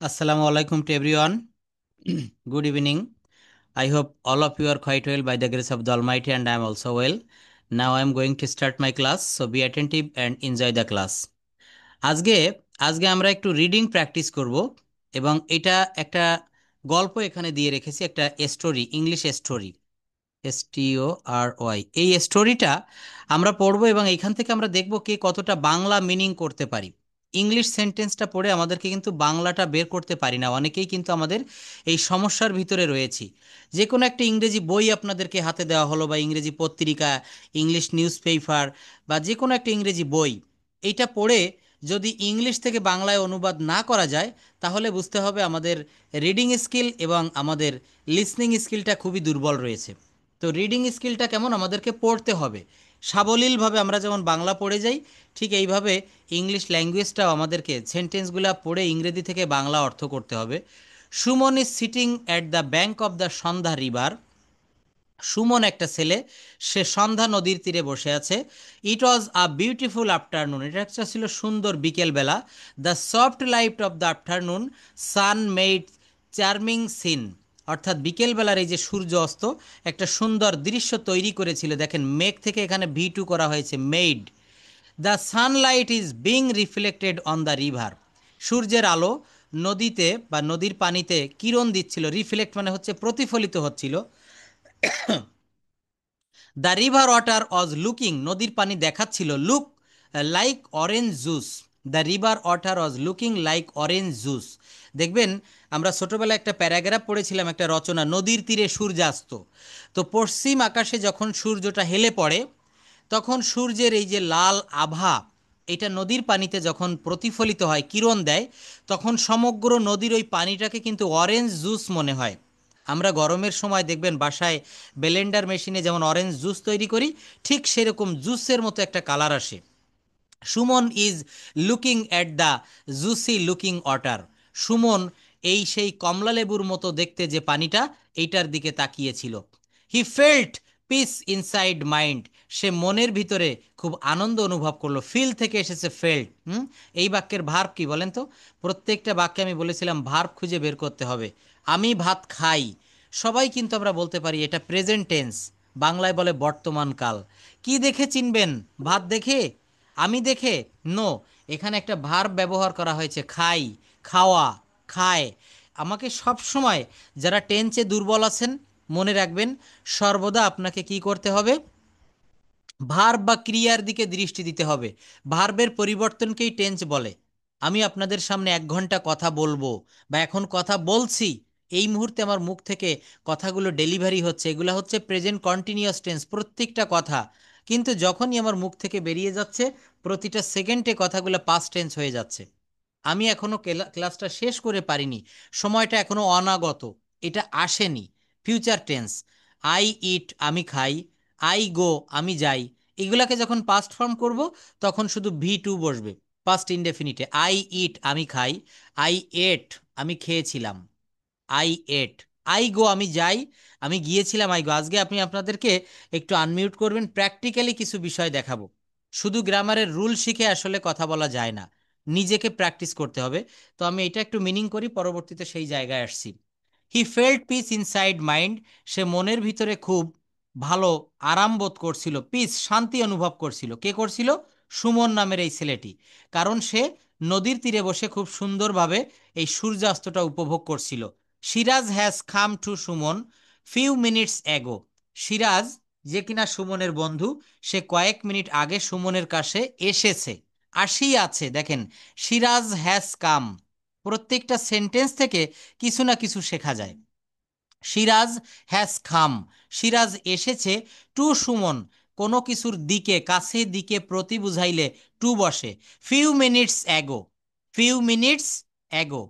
Assalamu alaikum to everyone. Good evening. I hope all of you are quite well by the grace of the Almighty, and I am also well. Now I am going to start my class, so be attentive and enjoy the class. আজকে আজকে আমরা একটু reading practice করব এবং এটা একটা গল্প এখানে দিয়ে রেখেছি, একটা স্টোরি, ইংলিশ স্টোরি, STORY। এই স্টোরিটা আমরা পড়বো এবং এইখান থেকে আমরা দেখব কে কতটা বাংলা মিনিং করতে পারি। ইংলিশ সেন্টেন্সটা পড়ে আমাদেরকে কিন্তু বাংলাটা বের করতে পারি না, অনেকেই কিন্তু আমাদের এই সমস্যার ভিতরে রয়েছি। যে কোনো একটা ইংরেজি বই আপনাদেরকে হাতে দেওয়া হলো, বা ইংরেজি পত্রিকা, ইংলিশ নিউজ পেপার, বা যে কোনো একটা ইংরেজি বই, এইটা পড়ে যদি ইংলিশ থেকে বাংলায় অনুবাদ না করা যায়, তাহলে বুঝতে হবে আমাদের রিডিং স্কিল এবং আমাদের লিসনিং স্কিলটা খুবই দুর্বল রয়েছে। তো রিডিং স্কিলটা কেমন, আমাদেরকে পড়তে হবে সাবলীলভাবে। আমরা যেমন বাংলা পড়ে যাই, ঠিক এইভাবে ইংলিশ ল্যাঙ্গুয়েজটাও আমাদেরকে সেন্টেন্সগুলো পড়ে ইংরেজি থেকে বাংলা অর্থ করতে হবে। Suman is sitting at the bank of the Sandhya river. Suman একটা ছেলে, সে সন্ধ্যা নদীর তীরে বসে আছে। ইট ওয়াজ আ বিউটিফুল আফটারনুন, এটা একটা ছিল সুন্দর বিকেলবেলা। The soft light of the afternoon sun made charming scene, অর্থাৎ বিকেলবেলার এই যে সূর্য অস্ত একটা সুন্দর দৃশ্য তৈরি করেছিল। দেখেন, মেঘ থেকে এখানে V2 করা হয়েছে, made. The Sunlight is being reflected on the river, সূর্যের আলো নদীতে বা নদীর পানিতে কিরণ দিচ্ছিল। রিফ্লেক্ট মানে হচ্ছে প্রতিফলিত হচ্ছিল। The river water was looking, নদীর পানি দেখাচ্ছিল, look like orange juice. The river water was looking like orange juice. দেখবেন, আমরা ছোটোবেলায় একটা প্যারাগ্রাফ পড়েছিলাম, একটা রচনা, নদীর তীরে সূর্যাস্ত। তো পশ্চিম আকাশে যখন সূর্যটা হেলে পড়ে, তখন সূর্যের এই যে লাল আভা, এটা নদীর পানিতে যখন প্রতিফলিত হয়, কিরণ দেয়, তখন সমগ্র নদীর ওই পানিটাকে কিন্তু অরেঞ্জ জুস মনে হয়। আমরা গরমের সময় দেখবেন বাসায় ব্লেন্ডার মেশিনে যেমন অরেঞ্জ জুস তৈরি করি, ঠিক সেরকম জুসের মতো একটা কালার আসে। Suman is looking at the juicy looking water. Suman এই সেই কমলা লেবুর মতো দেখতে যে পানিটা, এইটার দিকে তাকিয়েছিল। He felt peace inside mind, সে মনের ভিতরে খুব আনন্দ অনুভব করলো। ফিল থেকে এসেছে ফেল্ট। এই বাক্যের ভার্ব কি বলেন তো? প্রত্যেকটা বাক্যে আমি বলেছিলাম ভার্ব খুঁজে বের করতে হবে। আমি ভাত খাই, সবাই কিন্তু আমরা বলতে পারি এটা প্রেজেন্ট টেন্স, বাংলায় বলে বর্তমান কাল। কি দেখে চিনবেন? ভাত দেখে, আমি দেখে, নো, এখানে একটা ভার্ব ব্যবহার করা হয়েছে, খাই, খাওয়া, খায়। আমাকে সব সময়, যারা টেন্সে দুর্বল আছেন, মনে রাখবেন সর্বদা আপনাকে কি করতে হবে, ভার্ব বা ক্রিয়ার দিকে দৃষ্টি দিতে হবে। ভার্বের পরিবর্তনকেই টেন্স বলে। আমি আপনাদের সামনে 1 ঘন্টা কথা বলবো, বা এখন কথা বলছি, এই মুহূর্তে আমার মুখ থেকে কথাগুলো ডেলিভারি হচ্ছে, এগুলো হচ্ছে প্রেজেন্ট কন্টিনিউয়াস টেন্স, প্রত্যেকটা কথা। কিন্তু যখনই আমার মুখ থেকে বেরিয়ে যাচ্ছে, প্রতিটা সেকেন্ডে কথাগুলো পাস্ট টেন্স হয়ে যাচ্ছে। আমি এখনো ক্লাসটা শেষ করে পারিনি, সময়টা এখনো অনাগত, এটা আসেনি। ফিউচার টেন্স, আই ইট, আমি খাই, আই গো, আমি যাই। এগুলাকে যখন পাস্ট ফর্ম করব, তখন শুধু V2 বসবে। পাস্ট ইনডেফিনিটে আই ইট, আমি খাই, আই এট, আমি খেয়েছিলাম, আই এট। আই গো, আমি যাই, আমি গিয়েছিলাম, আই গো। আজকে আপনি আপনাদেরকে একটু আনমিউট করবেন, প্র্যাকটিক্যালি কিছু বিষয় দেখাবো। শুধু গ্রামারের রুল শিখে আসলে কথা বলা যায় না, নিজেকে প্র্যাকটিস করতে হবে। তো আমি এটা একটু মিনিং করি, পরবর্তীতে সেই জায়গায় আসছি। He felt peace inside mind, সে মনের ভিতরে খুব ভালো আরাম বোধ করছিল, পিস, শান্তি অনুভব করছিল। কে করছিল? সুমন নামের এই ছেলেটি। কারণ সে নদীর তীরে বসে খুব সুন্দরভাবে এই সূর্যাস্তটা উপভোগ করছিল। Siraj has come to Suman few minutes ago. Siraj, যে কিনা সুমনের বন্ধু, সে কয়েক মিনিট আগে সুমনের কাছে এসেছে, আসেই আছে। দেখেন, সিরাজ হ্যাজ কাম, প্রত্যেকটা সেন্টেন্স থেকে কিছু না কিছু শেখা যায়। সিরাজ হ্যাজ কাম, সিরাজ এসেছে, টু সুমন, কোনো কিছুর দিকে, কাছে, দিকে প্রতি বুঝাইলে টু বসে। Few minutes ago, few minutes ago,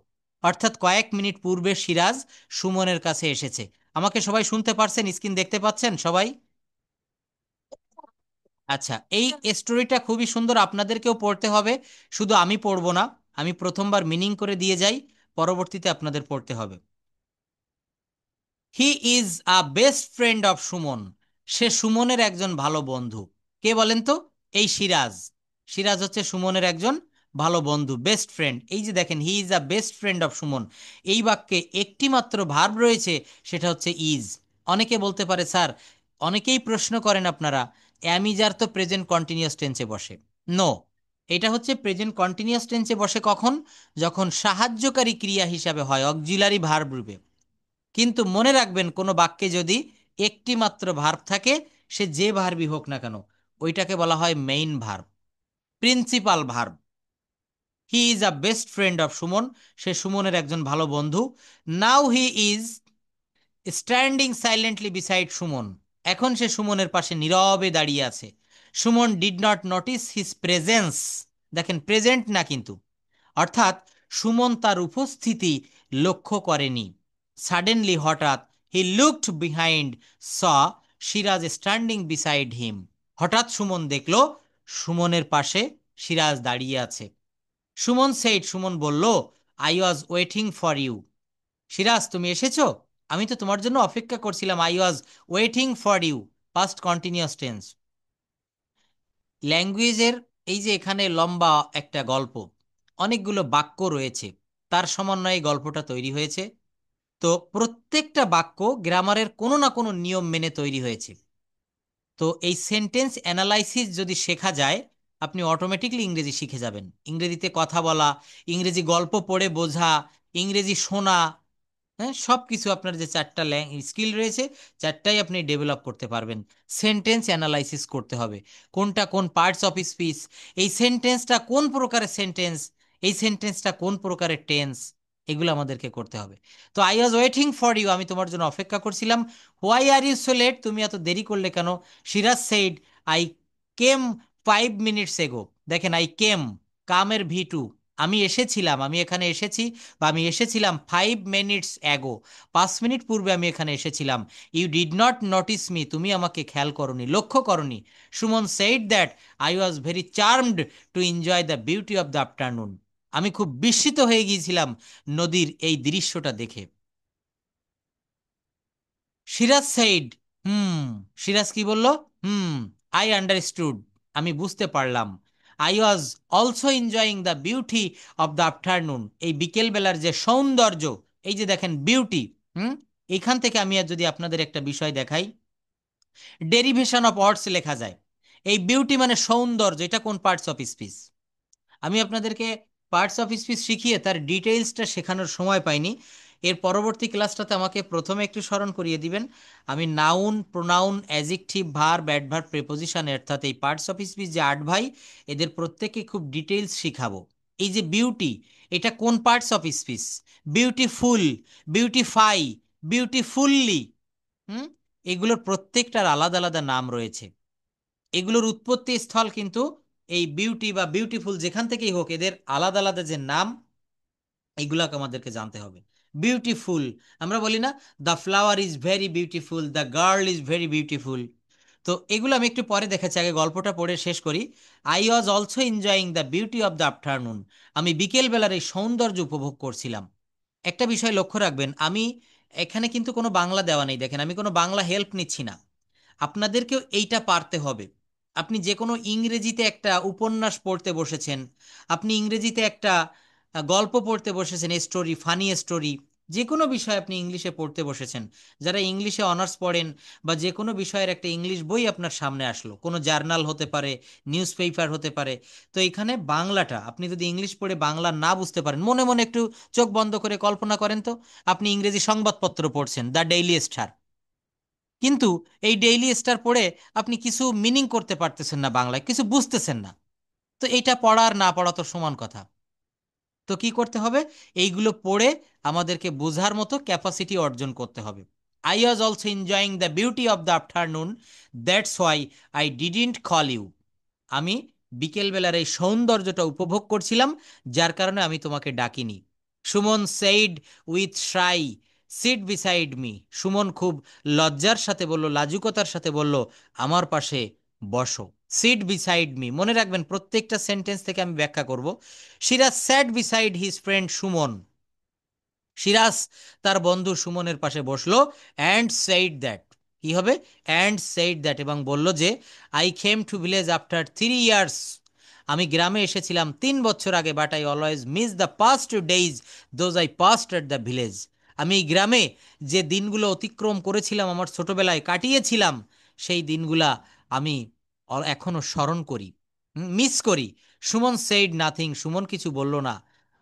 অর্থাৎ কয়েক মিনিট পূর্বে সিরাজ সুমনের কাছে এসেছে। আমাকে সবাই শুনতে পারছেন? স্ক্রিন দেখতে পাচ্ছেন সবাই? আচ্ছা, এই স্টোরিটা খুবই সুন্দর, আপনাদেরকেও পড়তে হবে। শুধু আমি পড়বো না, আমি প্রথমবার মিনিং করে দিয়ে যাই, পরবর্তীতে আপনাদের পড়তে হবে। He is a best friend of Suman, সে সুমনের একজন ভালো বন্ধু। কে বলেন তো? এই সিরাজ। সিরাজ হচ্ছে সুমনের একজন ভালো বন্ধু, বেস্ট ফ্রেন্ড। এই যে দেখেন, হি is a best friend of Suman, এই বাক্যে একটি মাত্র ভার্ব রয়েছে, সেটা হচ্ছে ইজ। অনেকে বলতে পারে স্যার, অনেকেই প্রশ্ন করেন আপনারা, অ্যামিজার তো প্রেজেন্ট কন্টিনিউয়াস টেন্সে বসে। নো, এটা হচ্ছে প্রেজেন্ট কন্টিনিউয়াস টেন্সে বসে কখন? যখন সাহায্যকারী ক্রিয়া হিসাবে হয়, অক্সিলারি ভার্ব রূপে। কিন্তু মনে রাখবেন, কোনো বাক্যে যদি একটি মাত্র ভার্ব থাকে, সে যে ভার্বই হোক না কেন, ওইটাকে বলা হয় main verb, principal verb. He is a best friend of Suman, সে সুমনের একজন ভালো বন্ধু। Now he is standing silently beside Suman, এখন সে সুমনের পাশে নীরবে দাঁড়িয়ে আছে। Suman did not notice his presence, দেখেন প্রেজেন্ট না কিন্তু, অর্থাৎ সুমন তার উপস্থিতি লক্ষ্য করেনি। সাডেনলি, হঠাৎ, he looked behind, saw Siraj standing beside হিম, হঠাৎ সুমন দেখল সুমনের পাশে সিরাজ দাঁড়িয়ে আছে। সুমন সেইড, সুমন বলল, I was waiting for you. Siraj, তুমি এসেছো? আমি তো তোমার জন্য অপেক্ষা করছিলাম। I was waiting for you, past continuous tense. ল্যাঙ্গুয়েজের এই যে এখানে লম্বা একটা গল্প, অনেকগুলো বাক্য রয়েছে, তার সমন্বয়ে এই গল্পটা তৈরি হয়েছে। তো প্রত্যেকটা বাক্য গ্রামারের কোনো না কোনো নিয়ম মেনে তৈরি হয়েছে। তো এই সেন্টেন্স অ্যানালাইসিস যদি শেখা যায়, আপনি অটোমেটিকলি ইংরেজি শিখে যাবেন। ইংরেজিতে কথা বলা, ইংরেজি গল্প পড়ে বোঝা, ইংরেজি শোনা, হ্যাঁ, সব কিছু আপনার যে চারটা স্কিল রয়েছে, চারটাই আপনি ডেভেলপ করতে পারবেন। সেন্টেন্স অ্যানালাইসিস করতে হবে, কোনটা কোন পার্টস অফ স্পিচ, এই সেন্টেন্সটা কোন প্রকারের সেন্টেন্স, এই সেন্টেন্সটা কোন প্রকারের টেন্স, এগুলো আমাদেরকে করতে হবে। তো I was waiting for you, আমি তোমার জন্য অপেক্ষা করছিলাম। Why are you so late, তুমি এত দেরি করলে কেন? Siraj said, I came 5 minutes ago. দেখেন, আই কেম, কামের ভি টু, আমি এসেছিলাম, আমি এখানে এসেছি, বা আমি এসেছিলাম 5 মিনিটস অ্যাগো, 5 মিনিট পূর্বে আমি এখানে এসেছিলাম। You did not notice me, তুমি আমাকে খেয়াল করনি, লক্ষ্য করনি। Suman said that I was very charmed to enjoy the beauty of the afternoon, আমি খুব বিস্মিত হয়ে গিয়েছিলাম নদীর এই দৃশ্যটা দেখে। সিরাজ সেইড, হুম, সিরাজ কি বলল? হুম, আই আন্ডারস্টুড, আমি বুঝতে পারলাম। I was also enjoying the beauty of the afternoon, এই বিকেলবেলার যে সৌন্দর্য, এই যে দেখেন বিউটি, হুম, এখান থেকে আমি আর যদি আপনাদের একটা বিষয় দেখাই, ডেরিভেশন অফ ওয়ার্ডস লেখা যায়। এই বিউটি মানে সৌন্দর্য, এটা কোন পার্টস অফ স্পিচ? আমি আপনাদেরকে পার্টস অফ স্পিচ শিখিয়ে তার ডিটেইলসটা শেখানোর সময় পাইনি। এর পরবর্তী ক্লাসটাতে আমাকে প্রথমে একটু স্মরণ করিয়ে দিবেন। আমি noun, pronoun, adjective, verb, adverb, preposition, অর্থাৎ এই পার্টস অফ স্পিচ যে 8 ভাই, এদের প্রত্যেককে খুব ডিটেইলস শিখাবো। এই যে বিউটি, এটা কোন parts of speech? Beautiful, beautify, beautifully, hmm, এগুলোর প্রত্যেকটার আলাদা আলাদা নাম রয়েছে। এগুলোর উৎপত্তি স্থল কিন্তু এই বিউটি বা বিউটিফুল যেখান থেকেই হোক, এদের আলাদা আলাদা যে নাম, এগুলাকে আমাদেরকে জানতে হবে। বিউটিফুল, আমরা বলি না, the flower is very beautiful, the girl is very beautiful. তো এগুলো আমি একটু পরে দেখাচ্ছি, আগে গল্পটা পড়ে শেষ করি। I was also enjoying the beauty of the afternoon, আমি বিকেলবেলার এই সৌন্দর্য উপভোগ করছিলাম। একটা বিষয় লক্ষ্য রাখবেন, আমি এখানে কিন্তু কোনো বাংলা দেওয়া নেই, দেখেন আমি কোনো বাংলা হেল্প নিচ্ছি না। আপনাদেরকেও এইটা পারতে হবে। আপনি যে কোনো ইংরেজিতে একটা উপন্যাস পড়তে বসেছেন, আপনি ইংরেজিতে একটা গল্প পড়তে বসেছেন, স্টোরি, ফানি স্টোরি, যে কোনো বিষয় আপনি ইংলিশে পড়তে বসেছেন, যারা ইংলিশে অনার্স পড়েন, বা যে কোনো বিষয়ের একটা ইংলিশ বই আপনার সামনে আসলো, কোনো জার্নাল হতে পারে, নিউজ পেপার হতে পারে। তো এখানে বাংলাটা আপনি যদি ইংলিশ পড়ে বাংলা না বুঝতে পারেন, মনে মনে একটু চোখ বন্ধ করে কল্পনা করেন তো, আপনি ইংরেজি সংবাদপত্র পড়ছেন, দ্য ডেইলি স্টার, কিন্তু এই ডেইলি স্টার পড়ে আপনি কিছু মিনিং করতে পারতেছেন না, বাংলায় কিছু বুঝতেছেন না। তো এইটা পড়ার না পড়া তো সমান কথা। তো কি করতে হবে? এইগুলো পড়ে আমাদেরকে বোঝার মতো ক্যাপাসিটি অর্জন করতে হবে। I was also enjoying the beauty of the afternoon, that's why I didn't call you, আমি বিকেলবেলার এই সৌন্দর্যটা উপভোগ করছিলাম, যার কারণে আমি তোমাকে ডাকিনি। Suman said with shy, sit beside me, Suman খুব লজ্জার সাথে বলল, লাজুকতার সাথে বলল, আমার পাশে বসো। সিট বিসাইড মি, মনে রাখবেন প্রত্যেকটা সেন্টেন্স থেকে আমি ব্যাখ্যা করব। Siraj sat beside his friend Suman, Siraj তার বন্ধু সুমনের পাশে বসলো, অ্যান্ড সেইড দ্যাট, কি হবে? অ্যান্ড সেইড দ্যাট, এবং বলল যে, I came to village after 3 years, আমি গ্রামে এসেছিলাম 3 বছর আগে, but I always miss the past days those I past at the village. আমি এই গ্রামে যে দিনগুলো অতিক্রম করেছিলাম, আমার ছোটবেলায় কাটিয়েছিলাম, সেই দিনগুলা আমি এখনো স্মরণ করি, মিস করি। সুমন সেইড নাথিং, সুমন কিছু বলল না।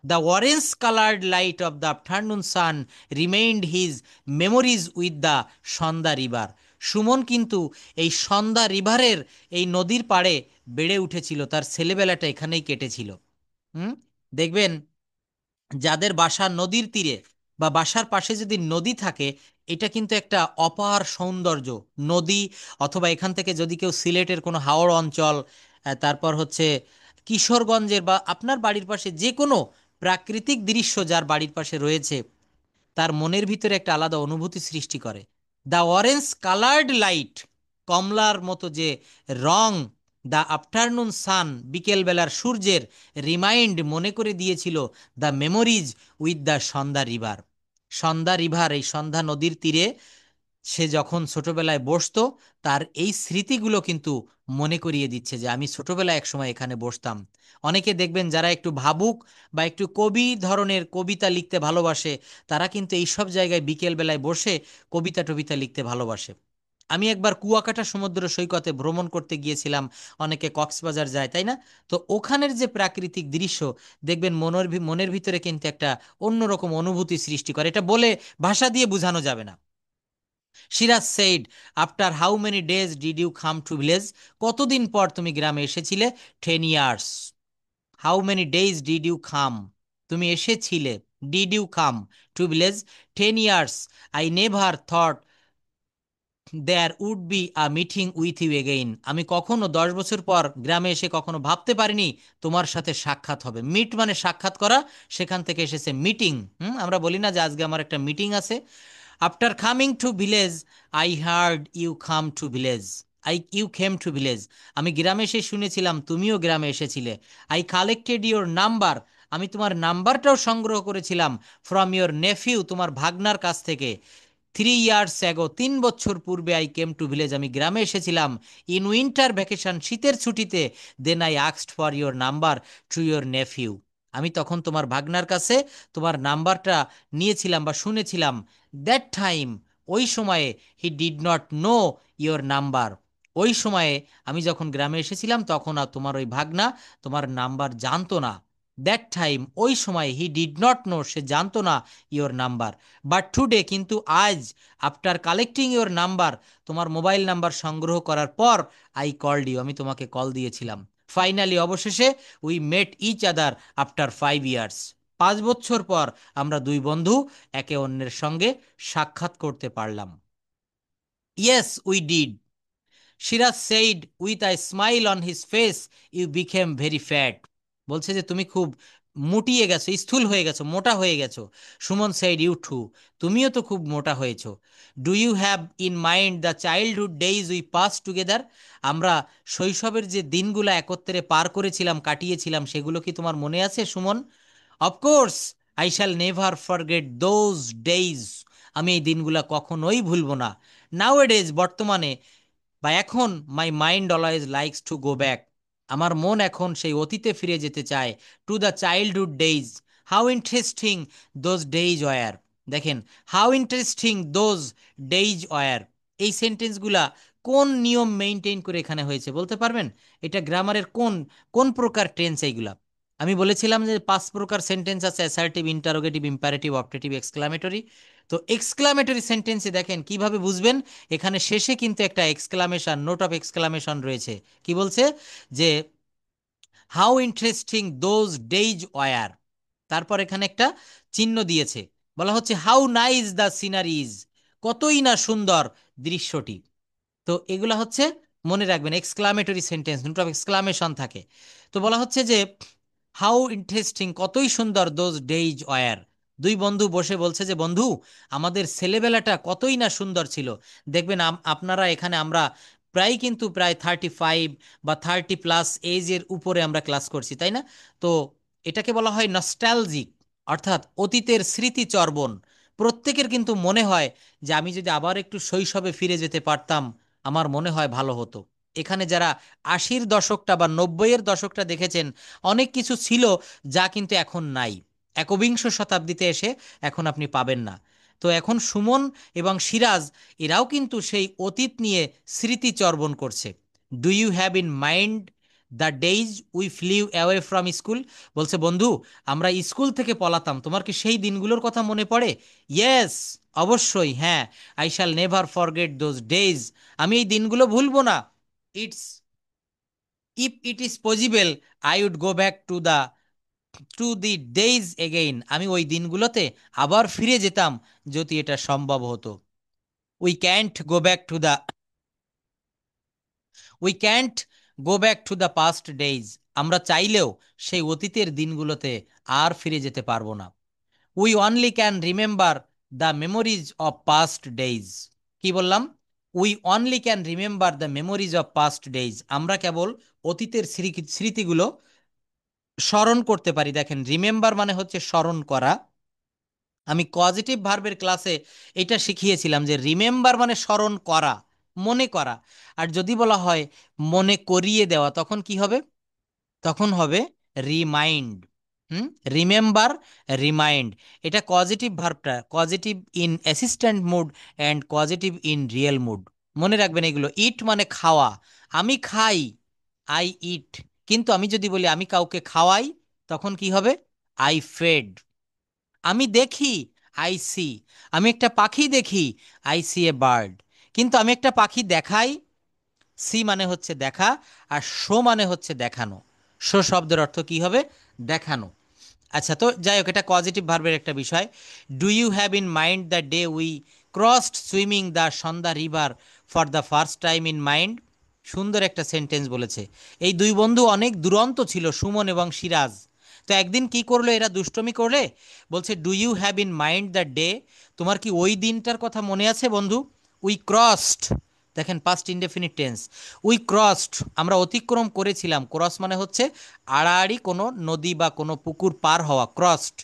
The orange coloured light of the afternoon sun remained his memories with the Sandhya river. Suman কিন্তু এই সন্ধ্যা রিভারের, এই নদীর পাড়ে বেড়ে উঠেছিল, তার ছেলেবেলাটা এখানেই কেটেছিল। হুম। দেখবেন যাদের বাসা নদীর তীরে বা বাসার পাশে যদি নদী থাকে, এটা কিন্তু একটা অপার সৌন্দর্য। নদী, অথবা এখান থেকে যদি কেউ সিলেটের কোনো হাওড় অঞ্চল, তারপর হচ্ছে কিশোরগঞ্জের বা আপনার বাড়ির পাশে যে কোনো প্রাকৃতিক দৃশ্য যার বাড়ির পাশে রয়েছে, তার মনের ভিতরে একটা আলাদা অনুভূতি সৃষ্টি করে। দ্য অরেঞ্জ কালার্ড লাইট, কমলার মতো যে রং, দ্য আফটারনুন সান, বিকেলবেলার সূর্যের রিমাইন্ড, মনে করে দিয়েছিল the memories with the Sandhya river. Sandhya river, এই সন্ধ্যা নদীর তীরে সে যখন ছোটবেলায় বসতো, তার এই স্মৃতিগুলো কিন্তু মনে করিয়ে দিচ্ছে যে আমি ছোটবেলায় একসময় এখানে বসতাম। অনেকে দেখবেন যারা একটু ভাবুক বা একটু কবি ধরনের কবিতা লিখতে ভালোবাসে, তারা কিন্তু এই সব জায়গায় বিকেল বেলায় বসে কবিতা টবিতা লিখতে ভালোবাসে। আমি একবার কুয়াকাটা সমুদ্র সৈকতে ভ্রমণ করতে গিয়েছিলাম, অনেকে কক্সবাজার যায় তাই না? তো ওখানের যে প্রাকৃতিক দৃশ্য, দেখবেন মনের ভিতরে কিন্তু একটা অন্যরকম অনুভূতি সৃষ্টি করে, এটা বলে ভাষা দিয়ে বোঝানো যাবে না। Siraj said, after how many days did you come to village? কতদিন পর তুমি গ্রামে এসেছিলে? 10 years. How many days did you come, তুমি এসেছিলে, did you come to village? 10 years. I never thought there would be a meeting with you again. আমি কখনো 10 বছর পর গ্রামে এসে কখনো ভাবতে পারিনি তোমার সাথে সাক্ষাৎ হবে। মিট মানে সাক্ষাৎ করা, সেখান থেকে এসেছে মিটিং। আমরা বলি না যে আজকে আমার একটা মিটিং আছে? After coming to village I heard you come to village, you came to village. আমি গ্রামে এসে শুনেছিলাম তুমিও গ্রামে এসেছিলে। আই কালেক্টেড ইউর নাম্বার, আমি তোমার নাম্বারটাও সংগ্রহ করেছিলাম ফ্রম ইউর নেফিউ, তোমার ভাগনার কাছ থেকে। 3 ইয়ার্স অ্যাগো, 3 বছর পূর্বে আই কেম টু ভিলেজ, আমি গ্রামে এসেছিলাম। ইন উইন্টার ভ্যাকেশন, শীতের ছুটিতে। Then I asked for your number to your nephew, আমি তখন তোমার ভাগনার কাছে তোমার নাম্বারটা নিয়েছিলাম বা শুনেছিলাম। দ্যাট টাইম, ওই সময়ে, he did not know your number, ওই সময়ে আমি যখন গ্রামে এসেছিলাম তখন আর তোমার ওই ভাগনা তোমার নাম্বার জানতো না। দ্যাট টাইম, ওই সময়, হি ডিড নট নো, সে জানতো না ইয়োর নাম্বার। বাট টুডে, কিন্তু আজ, আফটার কালেক্টিং ইয়োর নাম্বার, তোমার মোবাইল নাম্বার সংগ্রহ করার পর, আই কল্ড ইউ, আমি তোমাকে কল দিয়েছিলাম। ফাইনালি, অবশেষে, we met each other after 5 years, 5 বছর পর আমরা দুই বন্ধু একে অন্যের সঙ্গে সাক্ষাৎ করতে পারলাম। Yes we did, Siraj said with I smile on his face, you became very fat. বলছে যে তুমি খুব মুটিয়ে গেছো, স্থূল হয়ে গেছো, মোটা হয়ে গেছো। সুমন সেইড ইউ টু, তুমিও তো খুব মোটা হয়েছো। Do you have in mind the childhood days we pass together? আমরা শৈশবের যে দিনগুলো একত্রে পার করেছিলাম, কাটিয়েছিলাম, সেগুলো কি তোমার মনে আছে Suman? Of course, I shall never forget those days, আমি এই দিনগুলো কখনোই ভুলবো না। নাও এডেজ, বর্তমানে বা এখন, my mind always likes to go back, আমার মন এখন সেই অতীতে ফিরে যেতে চায়। To the childhood days, how interesting those days were. দেখেন, how interesting those days were, এই সেন্টেন্সগুলা কোন নিয়ম মেনটেন করে এখানে হয়েছে বলতে পারবেন? এটা গ্রামারের কোন কোন প্রকার টেন্স এইগুলা? আমি বলেছিলাম যে 5 প্রকার সেন্টেন্স আছে: assertive, interrogative, imperative, objective, exclamatory. তো এক্সক্লামেটরি সেন্টেন্সে দেখেন কিভাবে বুঝবেন, এখানে শেষে কিন্তু একটা এক্সক্লামেশন, নোট অফ এক্সক্লামেশন রয়েছে। কি বলছে? যে how interesting those days were, তারপর এখানে একটা চিহ্ন দিয়েছে, বলা হচ্ছে হাউ নাইস দ্য সিনারিজ, কতই না সুন্দর দৃশ্যটি। তো এগুলা হচ্ছে, মনে রাখবেন, exclamatory sentence, note of exclamation থাকে। তো বলা হচ্ছে যে হাউ ইন্টারেস্টিং, কতই সুন্দর, দোজ ডেইজ ওয়ার, দুই বন্ধু বসে বলছে যে বন্ধু, আমাদের ছেলেবেলাটা কতই না সুন্দর ছিল। দেখবেন আপনারা এখানে, আমরা প্রায় কিন্তু প্রায় 35 বা 30+ এজের উপরে আমরা ক্লাস করছি তাই না? তো এটাকে বলা হয় নস্টালজিক, অর্থাৎ অতীতের স্মৃতিচর্বণ। প্রত্যেকের কিন্তু মনে হয় যে আমি যদি আবার একটু শৈশবে ফিরে যেতে পারতাম, আমার মনে হয় ভালো হতো। এখানে যারা 80-এর দশকটা বা 90-এর দশকটা দেখেছেন, অনেক কিছু ছিল যা কিন্তু এখন নাই, একবিংশ শতাব্দীতে এসে এখন আপনি পাবেন না। তো এখন সুমন এবং সিরাজ এরাও কিন্তু সেই অতীত নিয়ে স্মৃতিচর্বণ করছে। Do you have in mind the days we flew away from school? বলছে, বন্ধু, আমরা স্কুল থেকে পলাতাম, তোমার কি সেই দিনগুলোর কথা মনে পড়ে? ইয়েস, অবশ্যই, হ্যাঁ। I shall never forget those days. আমি এই দিনগুলো ভুলবো না। It's if it is possible I would go back to the days again. আমি ওই দিনগুলোতে আবার ফিরে যেতাম যদি এটা সম্ভব হতো। We can't go back to the we can't go back to the past days. আমরা চাইলেও সেই অতীতের দিনগুলোতে আর ফিরে যেতে পারবো না। We only can remember the memories of past days. কি বললাম? We only can remember the memories of past days. আমরা কেবল অতীতের স্মৃতিগুলো স্মরণ করতে পারি। দেখেন, রিমেম্বার মানে হচ্ছে স্মরণ করা। আমি পজিটিভ ভার্বের ক্লাসে এটা শিখিয়েছিলাম যে রিমেম্বার মানে স্মরণ করা, মনে করা। আর যদি বলা হয় মনে করিয়ে দেওয়া, তখন কি হবে? তখন হবে রিমাইন্ড। Hmm, remember, remind. এটা পজিটিভ ভার্বটা positive in assistant mood and positive in real mood. মনে রাখবেন এগুলো। ইট মানে খাওয়া, আমি খাই, আই ইট। কিন্তু আমি যদি বলি আমি কাউকে খাওয়াই, তখন কি হবে? I fed. আমি দেখি, আই সি। আমি একটা পাখি দেখি, আই সি এ বার্ড। কিন্তু আমি একটা পাখি দেখাই, সি মানে হচ্ছে দেখা, আর শো মানে হচ্ছে দেখানো। শো শব্দের অর্থ কি হবে? দেখানো। আচ্ছা, তো যাই হোক, এটা পজিটিভ ভার্বের একটা বিষয়। Do you have in mind the day we crossed swimming the Sandhya river for the first time in mind? সুন্দর একটা সেন্টেন্স বলেছে। এই দুই বন্ধু অনেক দুরন্ত ছিল, সুমন এবং সিরাজ। তো একদিন কি করলো এরা? দুষ্টমি করলে। বলছে, do you have in mind the day? তোমার কি ওই দিনটার কথা মনে আছে বন্ধু? উই ক্রসড, দেখেন past indefinite tense. We crossed, আমরা অতিক্রম করেছিলাম। ক্রস মানে হচ্ছে আড়াআড়ি কোনো নদী বা কোনো পুকুর পার হওয়া, crossed.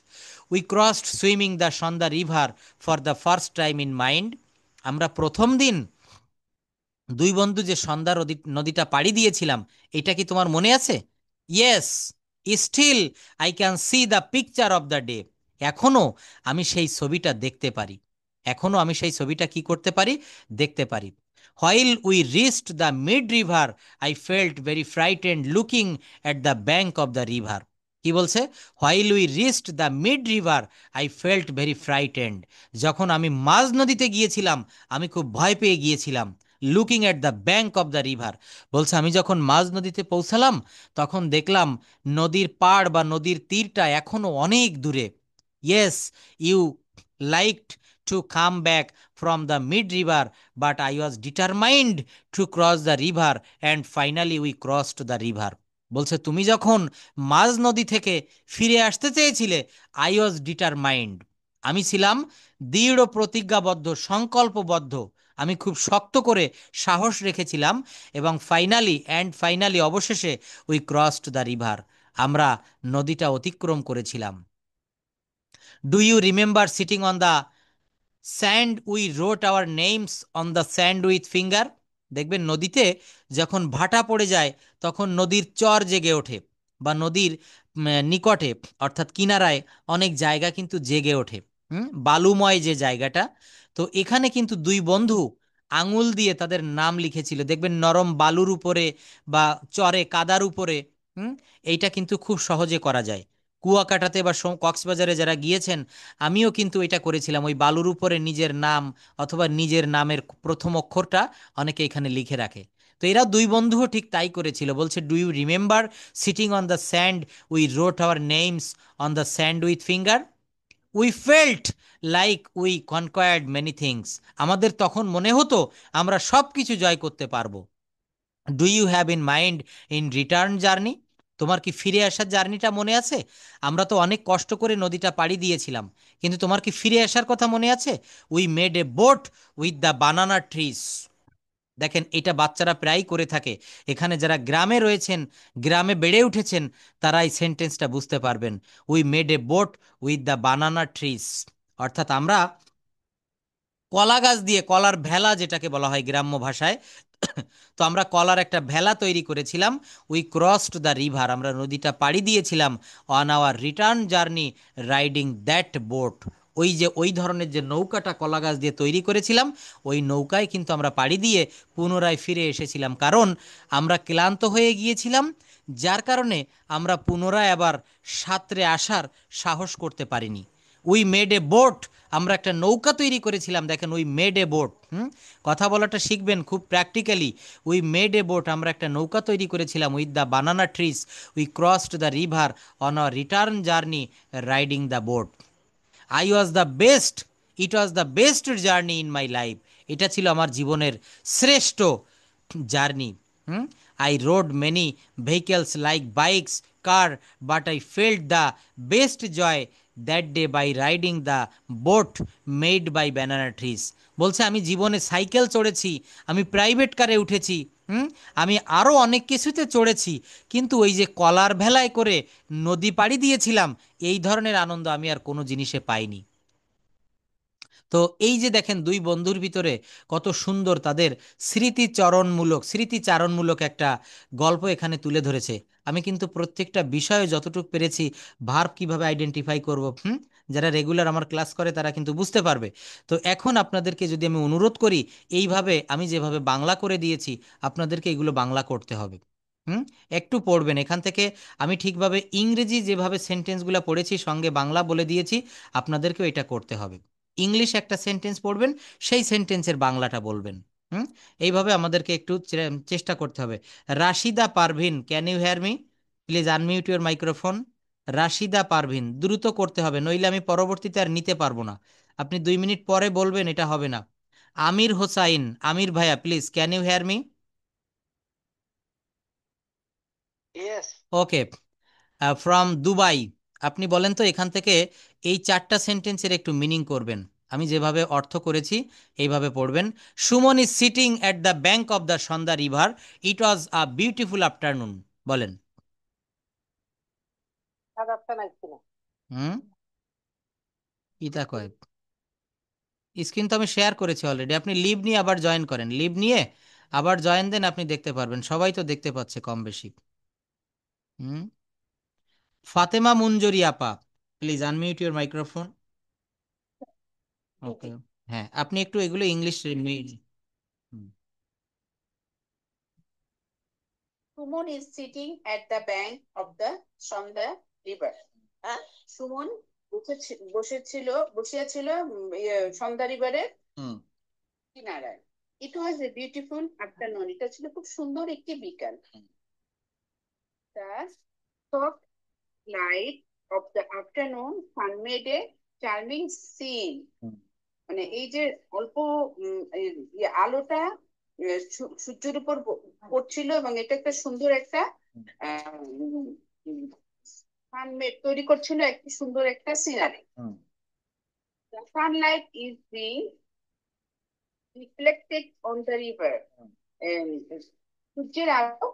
We crossed swimming the Sandhya river for the first time in mind. আমরা প্রথম দিন দুই বন্ধু যে সন্ধ্যা নদীটা পাড়ি দিয়েছিলাম, এটা কি তোমার মনে আছে? Yes, still I can see the picture of the day. এখনো আমি সেই ছবিটা দেখতে পারি। এখনো আমি সেই ছবিটা কি করতে পারি? দেখতে পারি। While we reached the mid river I felt very frightened looking at the bank of the river. কি বলছে? While we reached the mid river I felt very frightened. যখন আমি মাঝ নদীতে গিয়েছিলাম, আমি খুব ভয় পেয়ে গিয়েছিলাম। Looking at the bank of the river, বলছে আমি যখন মাঝ নদীতে পৌঁছালাম, তখন দেখলাম নদীর পাড় বা নদীর তীরটা এখনো অনেক দূরে। Yes, you liked to come back from the mid river, but I was determined to cross the river and finally we crossed the river. বলছে, তুমি যখন মাঝ নদী থেকে ফিরে আসতে চেয়েছিলে, আই ওয়াজ ডিটারমাইন্ড, আমি ছিলাম দৃঢ় প্রতিজ্ঞাবদ্ধ, সংকল্পবদ্ধ। আমি খুব শক্ত করে সাহস রেখেছিলাম। এবং ফাইনালি অবশেষে উই ক্রসড দ্য রিভার, আমরা নদীটা অতিক্রম করেছিলাম। Do you remember sitting on the sand we wrote our names on the sand with finger? দেখবেন নদীতে যখন ভাটা পড়ে যায়, তখন নদীর চর জেগে ওঠে, বা নদীর নিকটে অর্থাৎ কিনারায় অনেক জায়গা কিন্তু জেগে ওঠে। বালুময় যে জায়গাটা, তো এখানে কিন্তু দুই বন্ধু আঙুল দিয়ে তাদের নাম লিখেছিল। দেখবেন নরম বালুর উপরে বা চরে কাদার উপরে। হুম, এইটা কিন্তু খুব সহজে করা যায়। কুয়াকাটাতে বা কক্সবাজারে যারা গিয়েছেন, আমিও কিন্তু এটা করেছিলাম। ওই বালুর উপরে নিজের নাম অথবা নিজের নামের প্রথম অক্ষরটা অনেকে এখানে লিখে রাখে। তো এরা দুই বন্ধুও ঠিক তাই করেছিল। বলছে, do you remember sitting on the sand we wrote our names on the sand with finger? We felt like we conquered many things. আমাদের তখন মনে হতো আমরা সব কিছু জয় করতে পারবো। Do you have in mind in return journey? তোমার কি ফিরে আসার জার্নিটা মনে আছে? আমরা তো অনেক কষ্ট করে নদীটা পাড়ি দিয়েছিলাম, কিন্তু তোমার কি ফিরে আসার কথা মনে আছে? We made a boat with the banana trees. দেখেন, এটা বাচ্চারা প্রায়ই করে থাকে। এখানে যারা গ্রামে রয়েছেন, গ্রামে বেড়ে উঠেছেন, তারা এই সেন্টেন্সটা বুঝতে পারবেন। We made a boat with the banana trees, অর্থাৎ আমরা কলা গাছ দিয়ে, কলার ভেলা যেটাকে বলা হয় গ্রাম্য ভাষায়, তো আমরা কলার একটা ভেলা তৈরি করেছিলাম। উই ক্রসড দ্য রিভার, আমরা নদীটা পাড়ি দিয়েছিলাম। On our return journey riding that boat, ওই যে ওই ধরনের যে নৌকাটা কলা গাছ দিয়ে তৈরি করেছিলাম, ওই নৌকায় কিন্তু আমরা পাড়ি দিয়ে পুনরায় ফিরে এসেছিলাম, কারণ আমরা ক্লান্ত হয়ে গিয়েছিলাম, যার কারণে আমরা পুনরায় আবার সাঁতরে আসার সাহস করতে পারিনি। উই মেড এ বোট, আমরা একটা নৌকা তৈরি করেছিলাম, দেখেন উই মেড এ বোট। কথা বলাটা শিখবেন খুব practically. We made a boat, আমরা একটা নৌকা তৈরি করেছিলাম। With the banana trees we crossed the river on our return journey riding the boat. I was the best, it was the best journey in my life, এটা ছিল আমার জীবনের শ্রেষ্ঠ journey. I rode many vehicles like bikes, car, but I felt the best joy that day by riding the boat made by banana trees. বলছে আমি জীবনে cycle চড়েছি, আমি private কারে উঠেছি, আমি আরও অনেক কিছুতে চড়েছি, কিন্তু ওই যে কলার ভেলায় করে নদী পাড়ি দিয়েছিলাম, এই ধরনের আনন্দ আমি আর কোনো জিনিসে পাইনি। তো এই যে দেখেন দুই বন্ধুর ভিতরে কত সুন্দর তাদের স্মৃতিচারণমূলক একটা গল্প এখানে তুলে ধরেছে। আমি কিন্তু প্রত্যেকটা বিষয়ে যতটুকু পেরেছি, ভার্ব কিভাবে আইডেন্টিফাই করব, যারা রেগুলার আমার ক্লাস করে তারা কিন্তু বুঝতে পারবে। তো এখন আপনাদেরকে যদি আমি অনুরোধ করি, এইভাবে আমি যেভাবে বাংলা করে দিয়েছি, আপনাদেরকে এগুলো বাংলা করতে হবে। হুম একটু পড়বেন এখান থেকে। আমি ঠিকভাবে ইংরেজি যেভাবে সেন্টেন্সগুলো পড়েছি সঙ্গে বাংলা বলে দিয়েছি, আপনাদেরকেও এটা করতে হবে। ইংলিশ একটা সেন্টেন্স পড়বেন, সেই সেন্টেন্সের বাংলাটা বলবেন। হুম এইভাবে আমাদেরকে একটু চেষ্টা করতে হবে। Rashida Parvin, can you hear me? Please unmute your microphone. Rashida Parvin, দ্রুত করতে হবে, নইলে আমি পরবর্তীতে আর নিতে পারবো না। আপনি 2 মিনিট পরে বলবেন, এটা হবে না। আমির হোসাইন, আমির ভাইয়া, please can you hear me? Okay. From Dubai, আপনি বলেন তো এখান থেকে এই 4টা সেন্টেন্সের একটু মিনিং করবেন। আমি যেভাবে অর্থ করেছি এইভাবে পড়বেন। Suman is sitting at the bank of the Sandhya river, it was a beautiful afternoon. বলেন। হুম ইতা কয়, স্ক্রিন তো আমি শেয়ার করেছি অলরেডি, আপনি লিভ নিয়ে আবার জয়েন করেন, লিভ নিয়ে আবার জয়েন দেন, আপনি দেখতে পারবেন, সবাই তো দেখতে পাচ্ছে কম বেশি। হুম ফাতেমা মুঞ্জরি আপা, please unmute your microphone. Okay. হ্যাঁ, আপনি একটু এগুলো ইংলিশ। হুম। Suman is sitting at the bank of the Sandhya river. হ্যাঁ, সুমন বসিয়াছিল সন্ধ্যা রিভারের হুম কিনারায়। ইট ওয়াজ এ বিউটিফুল আফটারনুন, এটা ছিল খুব সুন্দর একটি বিকাল। The soft light of the afternoon sun made a charming scene. হুম মানে এই যে অল্প আলোটা সূর্যের উপর পড়ছিল, এবং এটা একটা সুন্দর একটা সানমেড তৈরি করছিল, একটি সুন্দর একটা scenery. Hmm Sunlight is being reflected on the river. সূর্যের আলো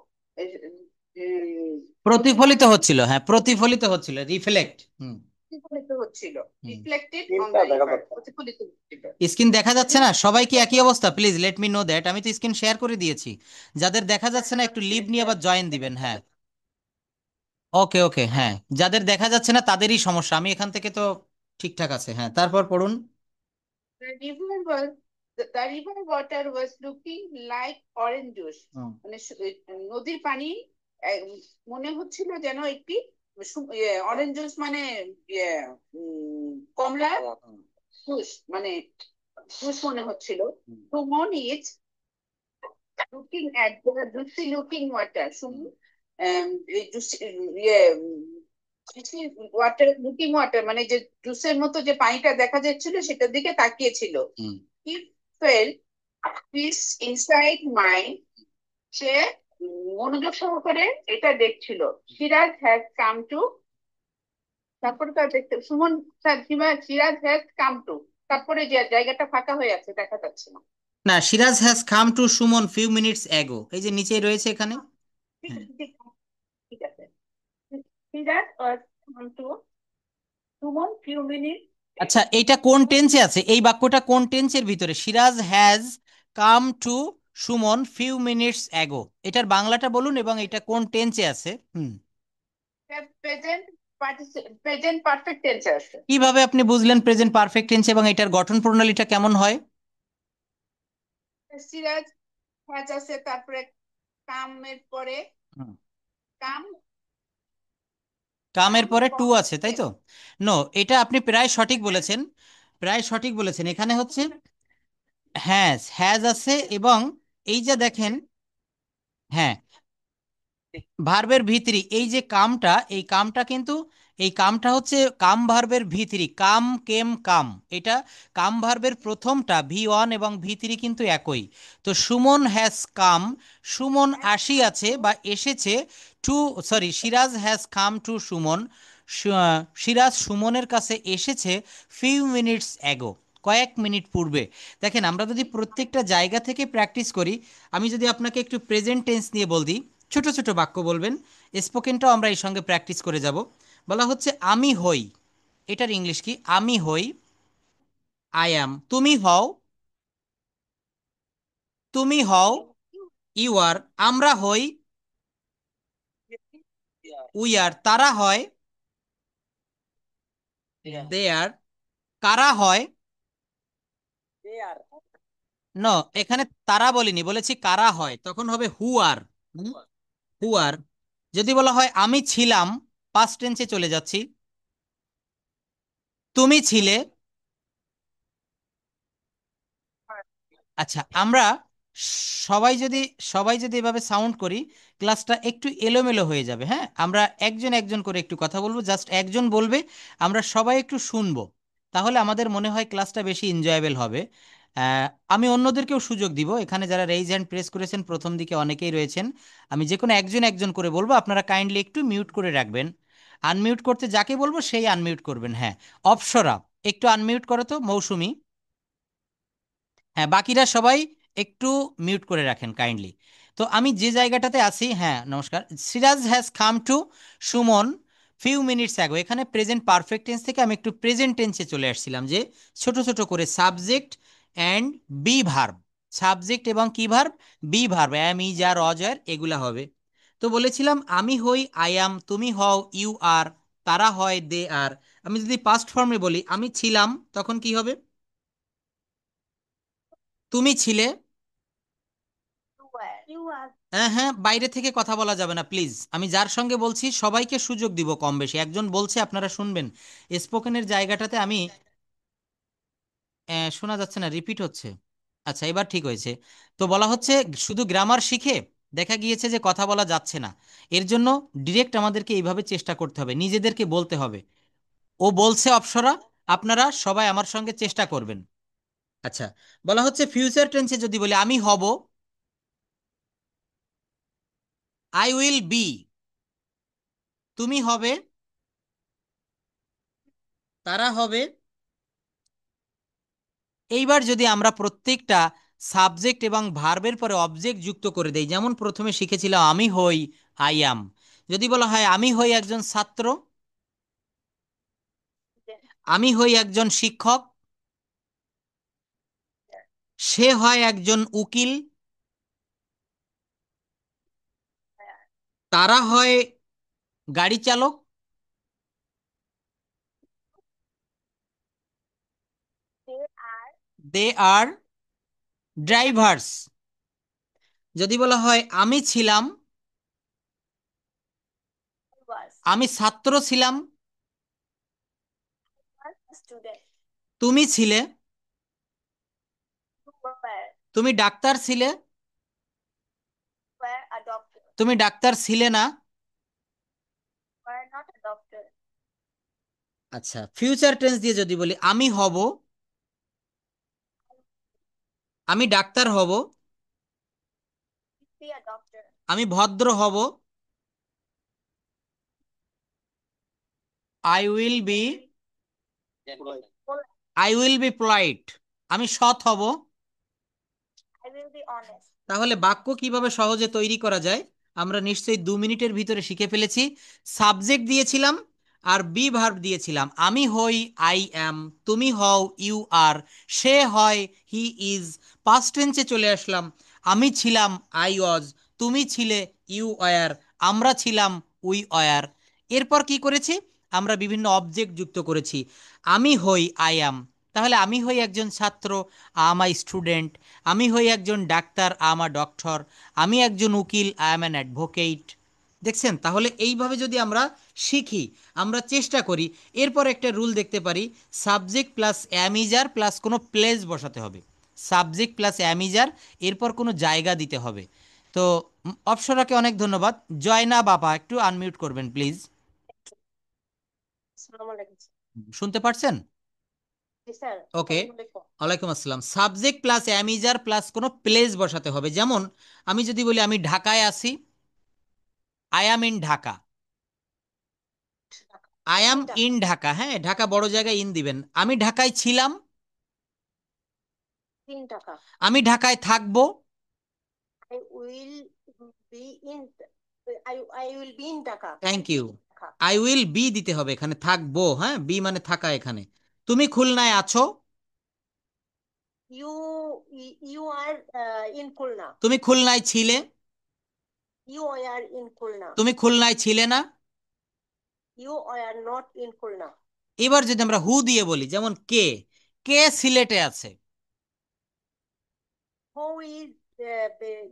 প্রতিফলিত হচ্ছিল, হ্যাঁ প্রতিফলিত হচ্ছিল, রিফ্লেক্ট। হুম প্রতিফলিত হচ্ছিল, হুম রিফ্লেক্টেড অন দ্য রিভার, প্রতিফলিত হচ্ছিল। স্ক্রিন দেখা যাচ্ছে না? সবাই কি একই অবস্থা? Please let me know that. আমি তো স্ক্রিন শেয়ার করে দিয়েছি, যাদের দেখা যাচ্ছে না একটু লিভ নিয়ে আবার জয়েন দিবেন। হ্যাঁ, ওকে ওকে, হ্যাঁ যাদের দেখা যাচ্ছে না তাদেরই সমস্যা, আমি এখান থেকে তো ঠিকঠাক আছে। হ্যাঁ, তারপর পড়ুন। The river was the river water was looking like orange juice. হুম মানে নদীর পানি আহ, মনে হচ্ছিল যেন একটি অরেঞ্জ জুস, মানে ইয়ে, কমলা জুস, মানে জুস মনে হচ্ছিল। Suman is looking at the juicy looking water. Suman এই জুসি ইয়ে ওয়াটার লুকিং ওয়াটার, মানে যে জুসের মতো যে পানিটা দেখা যাচ্ছিল সেটার দিকে তাকিয়েছিল। হুম He felt peace inside mind. সে মনোযোগ সহকারে এটা দেখছিল। সিরাজ হ্যাজ কাম টু, তারপরে তার দেখতে Suman, Siraj has come to, তারপরে যে জায়গাটা ফাঁকা হয়ে আছে দেখা যাচ্ছে না। না, Siraj has come to Suman few minutes ago, এই যে নিচেই রয়েছে এখানে। ঠিক হ্যাঁ, আছে, ঠিক আছে। Siraj was come to Suman few minutes. আচ্ছা এইটা কোন টেন্সে আছে? এই বাক্যটা কোন টেন্সের ভিতরে? Siraj has come to Suman few minutes ago, এটার বাংলাটা বলুন এবং এটা কোন টেন্সে আছে? প্রেজেন্ট প্রেজেন্ট পারফেক্ট টেন্সে আছে। কিভাবে আপনি বুঝলেন প্রেজেন্ট পারফেক্ট টেন্স এবং এটার গঠন প্রণালীটা কেমন হয়? সিরাজ হ্যাজ আছে, তারপরে কামের পরে হুম। কাম কামের কাম পরে টু কম আছে, তাই তো? নো, এটা আপনি প্রায় সঠিক বলেছেন, প্রায় সঠিক বলেছেন। এখানে হচ্ছে হ্যাজ, হ্যাজ আছে এবং এই যে দেখেন, হ্যাঁ, ভার্বের ভিতরি এই যে কামটা, এই কামটা কিন্তু, এই কামটা হচ্ছে কাম ভার্বের ভিতরি, কাম কেম কাম, এটা কাম ভার্বের প্রথমটা ভি 1 এবং ভি 3 কিন্তু একই। তো সুমন হ্যাজ কাম, সুমন আসিয়াছে বা এসেছে, to, sorry, Siraj has come to Suman, Siraj সুমনের কাছে এসেছে ফিউ মিনিটস অ্যাগো, কয়েক মিনিট পূর্বে। দেখেন, আমরা যদি প্রত্যেকটা জায়গা থেকে প্র্যাকটিস করি, আমি যদি আপনাকে একটু প্রেজেন্ট টেন্স নিয়ে বলদি, ছোট ছোট বাক্য বলবেন, স্পোকেনটাও আমরা এই সঙ্গে প্র্যাকটিস করে যাব। বলা হচ্ছে আমি হই, এটার ইংলিশ কি? আমি হই, আই অ্যাম। তুমি হও, তুমি হও, ইউ আর। আমরা হই, উই আর। তারা হয়, দে আর। কারা হয়, ন, এখানে তারা বলিনি, বলেছি কারা হয়, তখন হবে হু আর। হু আর। যদি বলা হয় আমি ছিলাম, পাস্ট টেন্সে চলে যাচ্ছি, তুমি ছিলে। আচ্ছা, আমরা সবাই যদি সবাই যদি এভাবে সাউন্ড করি, ক্লাসটা একটু এলোমেলো হয়ে যাবে। হ্যাঁ, আমরা একজন একজন করে একটু কথা বলবো, জাস্ট একজন বলবে, আমরা সবাই একটু শুনবো, তাহলে আমাদের মনে হয় ক্লাসটা বেশি এনজয়েবল হবে। আহ, আমি অন্যদেরকেও সুযোগ দিব, এখানে যারা রেইজ হ্যান্ড প্রেস করেছেন প্রথম দিকে অনেকেই রয়েছেন, আমি যে কোনো একজন একজন করে বলবো, আপনারা কাইন্ডলি একটু মিউট করে রাখবেন। আনমিউট করতে যাকে বলবো সেই আনমিউট করবেন। হ্যাঁ, অপসরা, একটু আনমিউট করো তো। মৌসুমী, হ্যাঁ, বাকিরা সবাই একটু মিউট করে রাখেন কাইন্ডলি। তো আমি যে জায়গাটাতে আছি, হ্যাঁ নমস্কার, Siraj has come to Suman few minutes ago, এখানে প্রেজেন্ট পারফেক্ট টেন্স থেকে আমি একটু প্রেজেন্ট টেন্সে চলে আসছিলাম, যে ছোট ছোট করে subject and be verb, subject এবং কি verb, be verb, am, is, are, was, are, এগুলা হবে। তো বলেছিলাম আমি হই, আই অ্যাম, তুমি হও, ইউ আর, তারা হয়, দে আর। আমি যদি পাস্ট ফর্মে বলি আমি ছিলাম, তখন কি হবে? তুমি ছিলে। হ্যাঁ হ্যাঁ, বাইরে থেকে কথা বলা যাবে না প্লিজ, আমি যার সঙ্গে বলছি সবাইকে সুযোগ দিব, কম বেশি একজন বলছে আপনারা শুনবেন। স্পোকেনের জায়গাটাতে আমি শোনা যাচ্ছে না, রিপিট হচ্ছে। আচ্ছা, এবার ঠিক হয়েছে। তো বলা হচ্ছে শুধু গ্রামার শিখে দেখা গিয়েছে যে কথা বলা যাচ্ছে না, এর জন্য ডিরেক্ট আমাদেরকে এইভাবে চেষ্টা করতে হবে, নিজেদেরকে বলতে হবে। ও বলছে অপ্সরা, আপনারা সবাই আমার সঙ্গে চেষ্টা করবেন। আচ্ছা, বলা হচ্ছে ফিউচার টেন্সে যদি বলি আমি হব, আই উইল বি, তুমি হবে, তারা হবে। এইবার যদি আমরা প্রত্যেকটা সাবজেক্ট এবং ভার্বের পরে অবজেক্ট যুক্ত করে দেই, যেমন প্রথমে শিখেছিলাম আমি হই, আই অ্যাম। যদি বলা হয় আমি হই একজন ছাত্র, আমি হই একজন শিক্ষক, সে হয় একজন উকিল, তারা হয় গাড়ি চালক, দে আর ড্রাইভার্স। যদি বলা হয় আমি ছিলাম, আমি ছাত্র ছিলাম, তুমি ছিলে, তুমি ডাক্তার ছিলে, তুমি ডাক্তার ছিলে না। আচ্ছা, ফিউচার টেন্স দিয়ে যদি বলি আমি হব, আমি ডাক্তার হব, আমি ভদ্র হব, I will B, I will B polite, আমি সৎ হব। তাহলে বাক্য কিভাবে সহজে তৈরি করা যায় আমরা নিশ্চয়ই 2 মিনিটের ভিতরে শিখে ফেলেছি। সাবজেক্ট দিয়েছিলাম আর বি ভার্ব দিয়েছিলাম, আমি হই, আই অ্যাম, তুমি হও, ইউ আর, সে হয়, হি ইজ, পাস্ট টেন্সে চলে আসলাম, আমি ছিলাম, আই ওয়াজ। তুমি ছিলে, ইউ ওয়্যার। আমরা ছিলাম, উই ওয়্যার। এরপর কি করেছি, আমরা বিভিন্ন অবজেক্ট যুক্ত করেছি। আমি হই, আই অ্যাম। তাহলে আমি হই একজন ছাত্র, আম আই স্টুডেন্ট। আমি হই একজন ডাক্তার, আম আ ডক্টর। আমি একজন উকিল, আই অ্যাম অ্যান অ্যাডভোকেট। দেখছেন, তাহলে এইভাবে যদি আমরা শিখি, আমরা চেষ্টা করি, এরপর একটা রুল দেখতে পারি, সাবজেক্ট প্লাস অ্যামিজার প্লাস কোনো প্লেস বসাতে হবে। সাবজেক্ট প্লাস অ্যামিজার, এরপর কোনো জায়গা দিতে হবে। তো অপসরাকে অনেক ধন্যবাদ। জয়না বাবা একটু আনমিউট করবেন প্লিজ। আসসালামু আলাইকুম শুনতে পারছেন? স্যার। ওকে। আসসালামু আলাইকুম। ওয়ালাইকুম আসসালাম। সাবজেক্ট প্লাস অ্যামিজার প্লাস কোনো প্লেস বসাতে হবে। যেমন আমি যদি বলি আমি ঢাকায় আছি, I am in Dhaka. I am তিনটা। ইন ঢাকা, হ্যাঁ, ঢাকা বড় জায়গায় ইন দিবেন। আমি ঢাকায় ছিলাম, 3 টাকা। আমি ঢাকায় থাকবো। I will be in I will be in Dhaka. Thank you. I will be দিতে হবে এখানে, থাকবো, হ্যাঁ, বি মানে থাকা এখানে। তুমি খুলনায় আছো, you you are in Khulna. তুমি খুলনায় ছিলে, ইউ আর ইন খুলনা। তুমি খুলনায় ছিলে না। You are not in Khulna. এবার যদি আমরা হু দিয়ে বলি, যেমন কে, কে সিলেটে আছে। Who is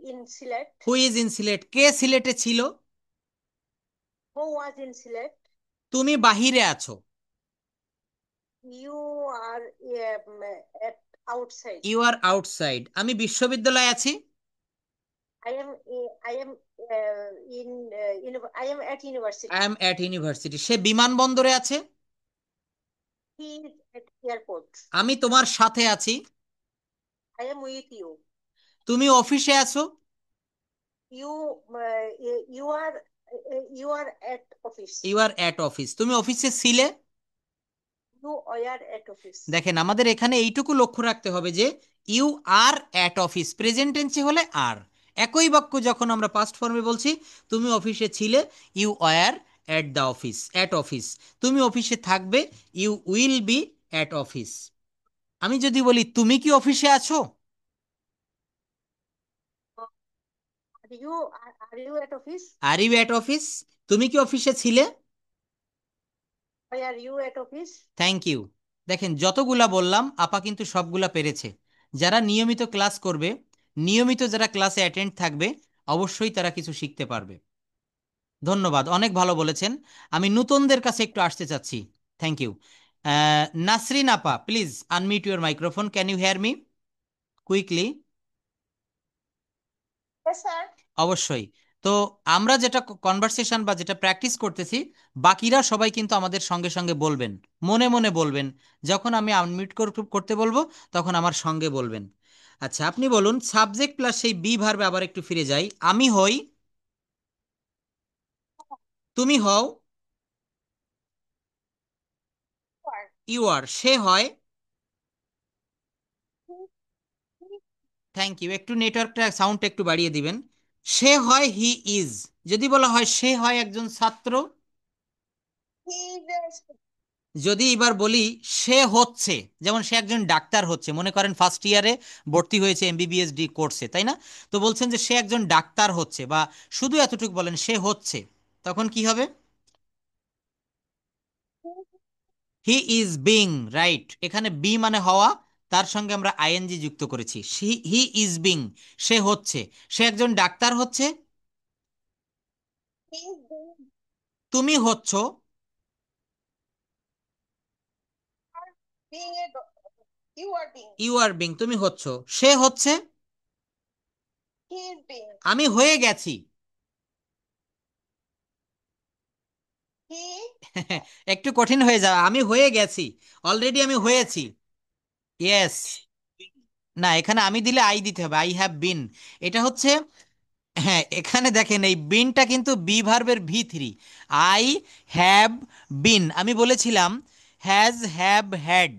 in Sylhet. Who is in Sylhet, কে সিলেটে ছিল। Who was in Sylhet. তুমি বাহিরে আছো, you are at outside. You are outside. আমি বিশ্ববিদ্যালয়ে আছি, I am I am I am at I university. Am at university. সে বিমানবন্দরে আছে, He is at airport. আমি তোমার সাথে আছি। I am with you. তুমি অফিসে আছো, You are at you office. Are at office. তুমি অফিসে ছিলে। You are at office. দেখেন, আমাদের এখানে এইটুকু লক্ষ্য রাখতে হবে যে you are at office, present টেন্সে হলে আর। একই বাক্য যখন আমরা পাস্ট ফর্মে বলছি, তুমি অফিসে ছিলে, you were at the office, at office. তুমি অফিসে থাকবে, you will be at office. আমি যদি বলি তুমি কি অফিসে আছো, Are you at office? Are you at office. তুমি কি অফিসে ছিলে। Why are you at office? Thank you. দেখেন, যতগুলা বললাম আপা কিন্তু সবগুলা পেরেছে। যারা নিয়মিত ক্লাস করবে, নিয়মিত যারা ক্লাসে অ্যাটেন্ড থাকবে, অবশ্যই তারা কিছু শিখতে পারবে। ধন্যবাদ, অনেক ভালো বলেছেন। আমি নূতনদের কাছে একটু আসতে চাচ্ছি। Thank you. নাসরিন আপা, please unmute your microphone. Can you hear me quickly? Yes, sir. অবশ্যই। তো আমরা যেটা কনভারসেশন বা যেটা প্র্যাকটিস করতেছি, বাকিরা সবাই কিন্তু আমাদের সঙ্গে সঙ্গে বলবেন, মনে মনে বলবেন। যখন আমি আনমিউট করতে বলবো, তখন আমার সঙ্গে বলবেন। আচ্ছা, আপনি বলুন, সাবজেক্ট প্লাস সেই বি ভার্বে আবার একটু ফিরে যাই। আমি হই, তুমি হও, Sure. ইউ আর। সে হয়, থ্যাংক ইউ। একটু নেটওয়ার্কটা সাউন্ডটা একটু বাড়িয়ে দিবেন। সে হয়, হি ইজ। যদি বলা হয় সে হয় একজন ছাত্র, He is যদি এবার বলি সে হচ্ছে, যেমন সে একজন ডাক্তার হচ্ছে, মনে করেন ফার্স্ট ইয়ারে ভর্তি হয়েছে এমবিবিএস ডি কোর্সে, তাই না? তো বলছেন যে সে একজন ডাক্তার হচ্ছে, বা শুধু এতটুকু বলেন সে হচ্ছে, তখন কি হবে? He is being, right. এখানে বি মানে হওয়া, তার সঙ্গে আমরা আইএনজি যুক্ত করেছি। হি ইজ বিং, সে হচ্ছে, সে একজন ডাক্তার হচ্ছে। being তুমি হচ্ছ, being a doctor. You are being. You are being, তুমি হচ্ছ। সে হচ্ছে, He is being. আমি হয়ে গেছি। He একটু কঠিন হয়ে যাবে, আমি হয়ে গেছি, অলরেডি আমি হয়েছি। ইয়েস। না, এখানে আমি দিলে আই দিতে হবে, আই হ্যাভ বিন। এটা হচ্ছে, হ্যাঁ, এখানে দেখেন এই বিনটা কিন্তু বি ভার্বের ভি3। আই হ্যাভ বিন, আমি বলেছিলাম has have had,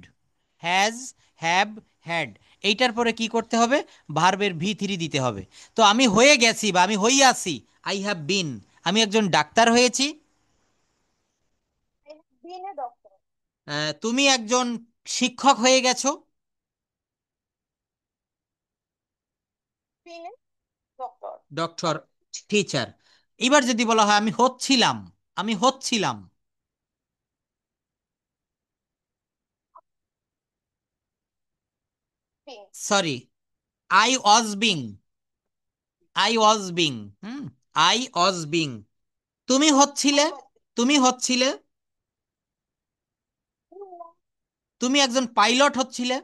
has have had. এইটার পরে কি করতে হবে, ভার্বের ভি3 দিতে হবে। তো আমি হয়ে গেছি বা আমি হইয়াছি, আই হ্যাভ বিন। আমি একজন ডাক্তার হয়েছি, I have been a doctor. তুমি একজন শিক্ষক হয়ে গেছো, Been a ডক্টর, টিচার। এবার যদি বলা হয় আমি হচ্ছিলাম, আমি হচ্ছিলাম, sorry, I was being, I was being, hmm, I was being. তুমি হচ্ছিলে, তুমি হচ্ছিলে, তুমি একজন পাইলট হচ্ছিলে,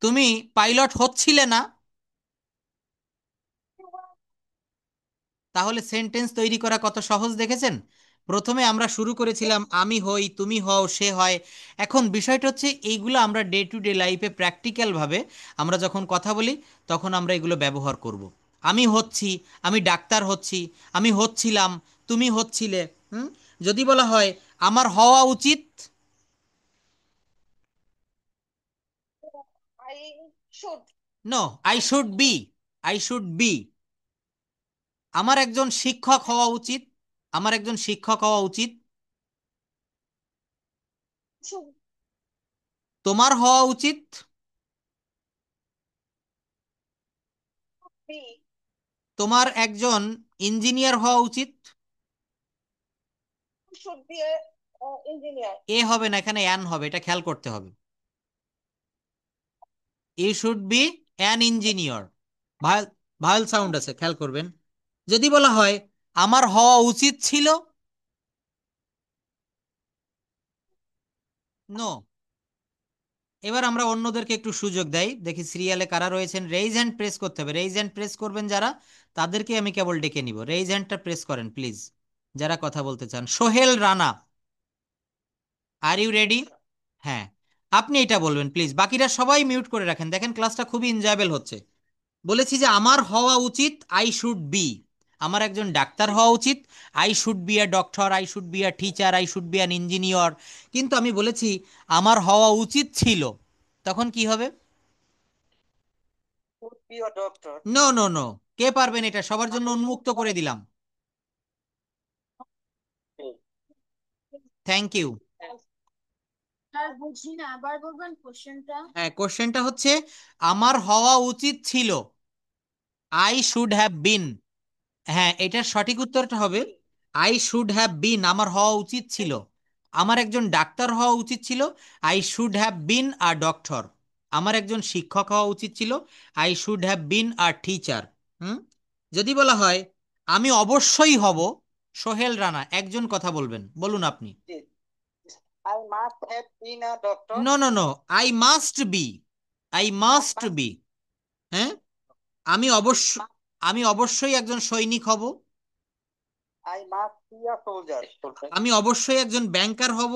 তুমি পাইলট হচ্ছিলে না। তাহলে সেন্টেন্স তৈরি করা কত সহজ দেখেছেন। প্রথমে আমরা শুরু করেছিলাম আমি হই, তুমি হও, সে হয়। এখন বিষয়টা হচ্ছে এইগুলো আমরা ডে টু ডে লাইফে প্র্যাকটিক্যালভাবে আমরা যখন কথা বলি তখন আমরা এগুলো ব্যবহার করব। আমি হচ্ছি, আমি ডাক্তার হচ্ছি, আমি হচ্ছিলাম, তুমি হচ্ছিলে। হুম, যদি বলা হয় আমার হওয়া উচিত, no, I should be, I should be. আমার একজন শিক্ষক হওয়া উচিত, আমার একজন শিক্ষক হওয়া উচিত। তোমার হওয়া উচিত, তোমার একজন ইঞ্জিনিয়ার হওয়া উচিত। এ হবে না, এখানে অ্যান হবে, এটা খেয়াল করতে হবে। You should be an engineer, vowel, vowel sound আছে, খেয়াল করবেন। যদি বলা হয় আমার হওয়া উচিত ছিল, নো। এবার আমরা অন্যদেরকে একটু সুযোগ দেই, দেখি সিরিয়ালে কারা রয়েছেন। রেইজ হ্যান্ড প্রেস করতে হবে, রেইজ হ্যান্ড প্রেস করবেন যারা, তাদেরকে আমি কেবল ডেকে নিব। রেইজ হ্যান্ডটা প্রেস করেন প্লিজ, যারা কথা বলতে চান। Sohel Rana, are you ready? হ্যাঁ, আপনি এটা বলবেন প্লিজ, বাকিরা সবাই মিউট করে রাখেন। দেখেন ক্লাসটা খুবই এনজয়েবল হচ্ছে। বলেছি যে আমার হওয়া উচিত, আই শুড বি, আমার একজন ডাক্তার হওয়া উচিত, I should be a doctor, I should be a teacher, I should be an engineer. কিন্তু আমি বলেছি আমার হওয়া উচিত ছিল, তখন কি হবে? নো নো নো, কে পারবেন এটা? সবার জন্য উন্মুক্ত করে দিলাম। Thank you. বুঝি না, আবার বলবেন কোশ্চেনটা। হ্যাঁ, কোশ্চেনটা হচ্ছে আমার হওয়া উচিত ছিল, আই শুড হ্যাভ বিন। হ্যাঁ, এটার সঠিক উত্তরটা হবে আই শুড হ্যাভ বিন, আমার হওয়া উচিত ছিল। আমার একজন ডাক্তার হওয়া উচিত ছিল, I should have been a doctor. আমার একজন শিক্ষক হওয়া উচিত ছিল, I should have been a teacher. Hmm, যদি বলা হয় আমি অবশ্যই হব সোহেল রানা, একজন কথা বলবেন, বলুন আপনি। No no no, I must be, I must be. হ্যাঁ, আমি অবশ্য, আমি অবশ্যই একজন সৈনিক হব, আমি অবশ্যই একজন ব্যাংকার হব,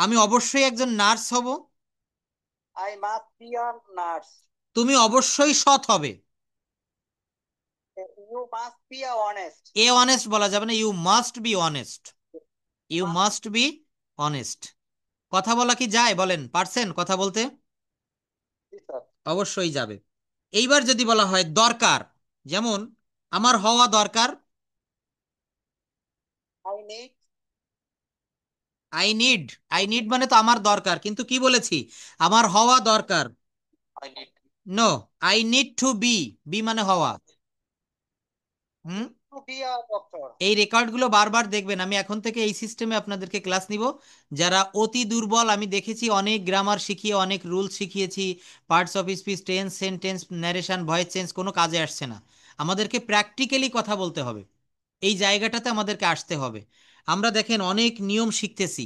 আমি অবশ্যই একজন নার্স হব, তুমি অবশ্যই সৎ হবে। এ অনেস্ট বলা যাবে না, you must be honest, you must be honest. কথা বলা কি যায় বলেন, পারছেন কথা বলতে? অবশ্যই যাবে। এইবার যদি বলা হয় দরকার, যেমন আমার হওয়া দরকার, আই নিড, আই নিড মানে তো আমার দরকার, কিন্তু কি বলেছি আমার হওয়া দরকার। No, I need to be, be মানে হওয়া। হুম, এই রেকর্ডগুলো বারবার দেখবেন, আমি এখন থেকে এই সিস্টেমে আপনাদেরকে ক্লাস নিব। যারা অতি দুর্বল, আমি দেখেছি অনেক গ্রামার শিখিয়ে, অনেক রুল শিখিয়েছি, parts of speech, tense, sentence, narration, voice change, কোনো কাজে আসছে না। আমাদেরকে প্র্যাকটিক্যালি কথা বলতে হবে, এই জায়গাটাতে আমাদেরকে আসতে হবে। আমরা দেখেন অনেক নিয়ম শিখতেছি,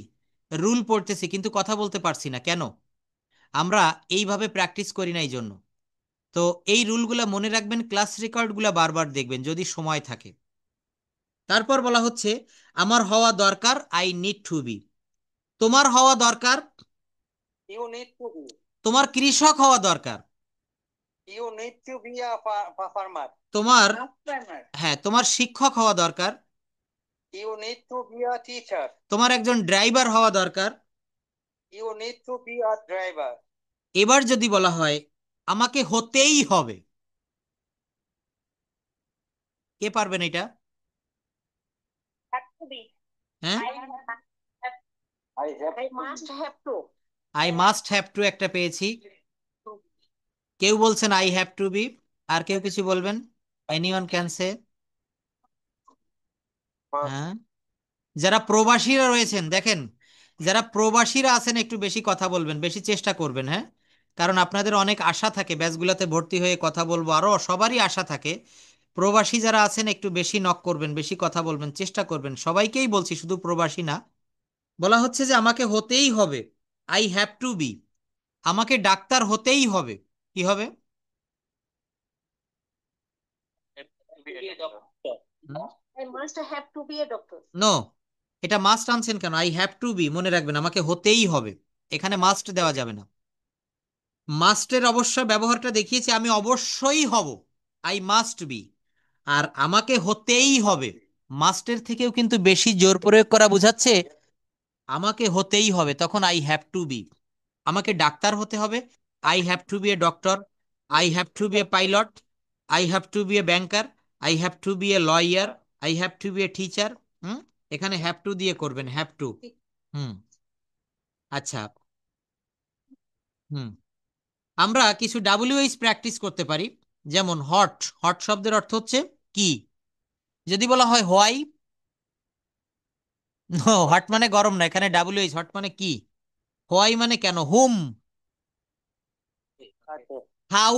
রুল পড়তেছি, কিন্তু কথা বলতে পারছি না কেন? আমরা এইভাবে প্র্যাকটিস করি না, এই জন্য। তো এই রুলগুলা মনে রাখবেন, ক্লাস রেকর্ডগুলা বারবার দেখবেন যদি সময় থাকে। তারপর বলা হচ্ছে আমার হওয়া দরকার, আই নিড টু বি। তোমার হওয়া দরকার, তোমার কৃষক হওয়া দরকার, তোমার, হ্যাঁ, তোমার শিক্ষক হওয়া দরকার, তোমার একজন ড্রাইভার হওয়া দরকার। এবার যদি বলা হয় আমাকে হতেই হবে, কে পারবেন এটা? হ্যাঁ, আই মাস্ট হ্যাভ টু একটা পেয়েছি। কেউ বলছেন আই হ্যাভ টু বি, আর কেউ কিছু বলবেন? Anyone can say. হ্যাঁ, যারা প্রবাসীরা রয়েছেন দেখেন, যারা প্রবাসীরা আছেন একটু বেশি কথা বলবেন, বেশি চেষ্টা করবেন, হ্যাঁ, কারণ আপনাদের অনেক আশা থাকে ব্যাচগুলোতে ভর্তি হয়ে কথা বলবো, আরো সবারই আশা থাকে। প্রবাসী যারা আছেন একটু বেশি নক করবেন, বেশি কথা বলবেন, চেষ্টা করবেন, সবাইকেই বলছি, শুধু প্রবাসী না। বলা হচ্ছে যে আমাকে হতেই হবে, আই হ্যাভ টু বি, আমাকে ডাক্তার হতেই হবে। কি হবে? I must have to be a doctor. No, এটা মাস্ট আনছেন কেন? আই হ্যাভ টু বি, মনে রাখবেন আমাকে হতেই হবে, এখানে মাস্ট দেওয়া যাবে না। মাস্টের অবশ্য ব্যবহারটা দেখিয়েছি, আমি অবশ্যই হব, আই মাস্ট বি। আর আমাকে হতেই হবে, মাস্টের থেকেও কিন্তু বেশি জোর প্রয়োগ করা বোঝাচ্ছে আমাকে হতেই হবে, তখন আই হ্যাভ টু বি। আমাকে ডাক্তার হতে হবে, I have to be a doctor. I have to be a pilot. I have to be a banker. I have to be a lawyer. I have to be a teacher. Hmm, এখানে have two দিয়ে করবেন, have to. হুম, আচ্ছা। হুম, আমরা কিছু WH practice করতে পারি। যেমন hot, hot শব্দের অর্থ হচ্ছে কি? যদি বলা হয় হোয়াই, হট মানে গরম না, এখানে ডাব্লিউএইচ, হট মানে কি? হোয়াই মানে কেন? হুম। হাউ,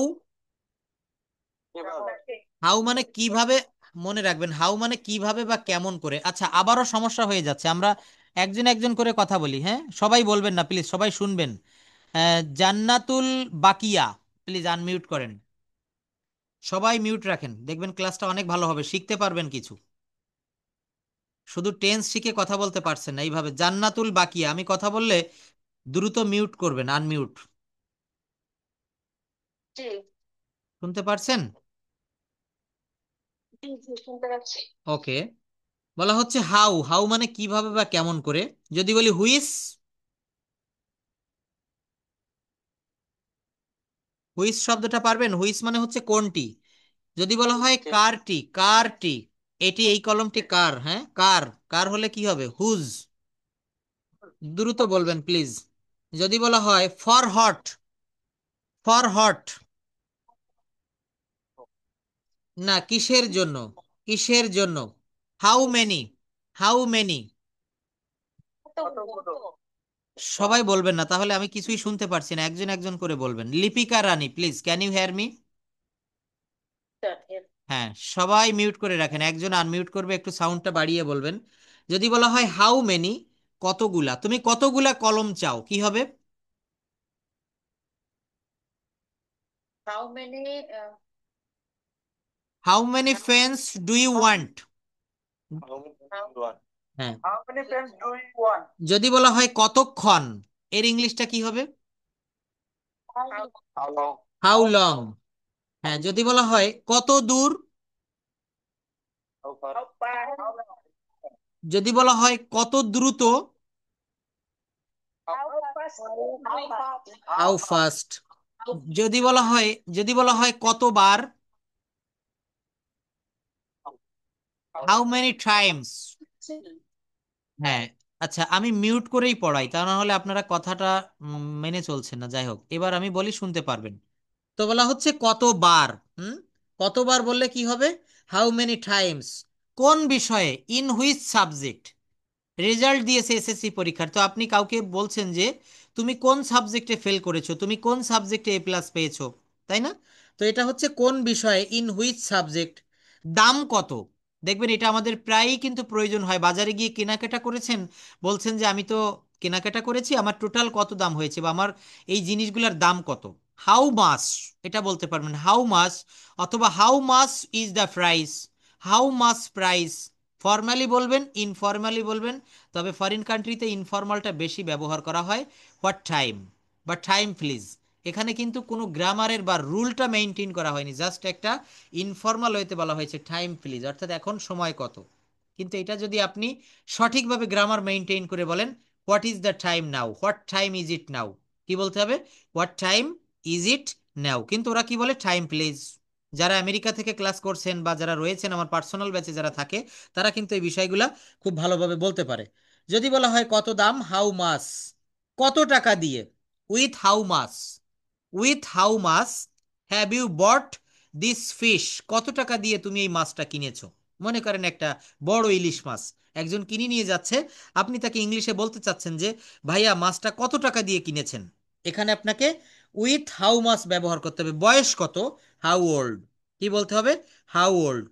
হাউ মানে কিভাবে, মনে রাখবেন, হাউ মানে কিভাবে বা কেমন করে। আচ্ছা, আবারও সমস্যা হয়ে যাচ্ছে, আমরা একজন একজন করে কথা বলি, হ্যাঁ, সবাই বলবেন না প্লিজ, সবাই শুনবেন। জান্নাতুল বাকিয়া, প্লিজ আনমিউট করেন, সবাই মিউট রাখেন, দেখবেন ক্লাসটা অনেক ভালো হবে, শিখতে পারবেন কিছু। শুধু টেন্স শিখে কথা বলতে পারছেন না এইভাবে। জান্নাতুল বাকিয়া, আমি কথা বললে দ্রুত মিউট করবেন, আনমিউট। জি শুনতে পারছেন? জি জি, শুনতে পাচ্ছি। ওকে। বলা হচ্ছে হাউ, হাউ মানে কিভাবে বা কেমন করে। যদি বলি হুইস, হুইস শব্দটা পারবেন? হুইস মানে হচ্ছে কোনটি। যদি বলা হয় কারটি, কারটি, এটি, এই কলমটি কার, হ্যাঁ, কার, কার হলে কি হবে? হুজ। দ্রুত বলবেন প্লিজ। যদি বলা হয় ফর হট, ফর হট, না, কিসের জন্য, কিসের জন্য? How many, how many. সবাই বলবেন না, তাহলে আমি কিছুই শুনতে পারছি না, একজন একজন করে বলবেন। Lipika Rani, please can you hear me? হ্যাঁ, সবাই মিউট করে রাখেন, একজন আনমিউট করবে, একটু সাউন্ডটা বাড়িয়ে বলবেন। যদি বলা হয় হাউ মেনি, কতগুলা, তুমি কতগুলা কলম চাও, কি হবে? How many how many friends do you want? how হ্যাঁ। how many friends do you want? যদি বলা হয় কতক্ষণ, এর ইংলিশটা কি হবে? How long? How long. হ্যাঁ, যদি বলা হয় কত দূর, How far? How far? How long? যদি বলা হয় কত দ্রুত, How fast? How fast? How fast. যদি বলা হয়, যদি বলা হয় কতবার, হাউ মেনি টাইমস। হ্যাঁ। আচ্ছা, আমি মিউট করেই পড়াই, তা না হলে আপনারা কথাটা মেনে চলছেন না। যাই হোক, এবার আমি বলি, শুনতে পারবেন। তো বলা হচ্ছে কতবার। হুম, কতবার বললে কি হবে? How many Times. কোন বিষয়ে? In which subject? রেজাল্ট দিয়েছে এসএসসি পরীক্ষার, তো আপনি কাউকে বলছেন যে তুমি কোন সাবজেক্টে ফেল করেছো, তুমি কোন সাবজেক্টে এ প্লাস পেয়েছো, তাই না? তো এটা হচ্ছে কোন বিষয়ে, ইন হুইচ সাবজেক্ট। দাম কত? দেখবেন এটা আমাদের প্রায়ই কিন্তু প্রয়োজন হয়, বাজারে গিয়ে কেনাকাটা করেছেন, বলছেন যে আমি তো কেনাকাটা করেছি, আমার টোটাল কত দাম হয়েছে, বা আমার এই জিনিসগুলোর দাম কত। হাউ মাস, এটা বলতে পারবেন, হাউ মাস, অথবা how much is the price, how much price. Formally বলবেন, ইনফর্মালি বলবেন, তবে ফরেন কান্ট্রিতে ইনফর্মালটা বেশি ব্যবহার করা হয়। হোয়াট টাইম বা টাইম প্লিজ, এখানে কিন্তু কোনো গ্রামারের বা রুলটা মেনটেন করা হয়নি, জাস্ট একটা ইনফর্মাল হইতে বলা হয়েছে টাইম প্লিজ, অর্থাৎ এখন সময় কত। কিন্তু এটা যদি আপনি সঠিকভাবে গ্রামার মেনটেন করে বলেন, what is the time now, what time is it now, কি বলতে হবে? What time is it now. কিন্তু ওরা কি বলে? Time please. যারা আমেরিকা থেকে ক্লাস করছেন বা যারা রয়েছেন আমার পার্সোনাল ব্যাচে যারা থাকে, তারা কিন্তু এই বিষয়গুলা খুব ভালোভাবে বলতে পারে। যদি বলা হয় কত দাম, হাউ মাস, কত টাকা দিয়ে, with how much, with how much have you bought this fish, কত টাকা দিয়ে তুমি এই মাছটা কিনেছো? মনে করেন একটা বড় ইলিশ মাছ একজন কিনে নিয়ে যাচ্ছে, আপনি তাকে ইংলিশে বলতে চাচ্ছেন যে ভাইয়া মাছটা কত টাকা দিয়ে কিনেছেন। এখানে আপনাকে উইথ হাউ মাস ব্যবহার করতে হবে। বয়স কত? How old. কি বলতে হবে? How old.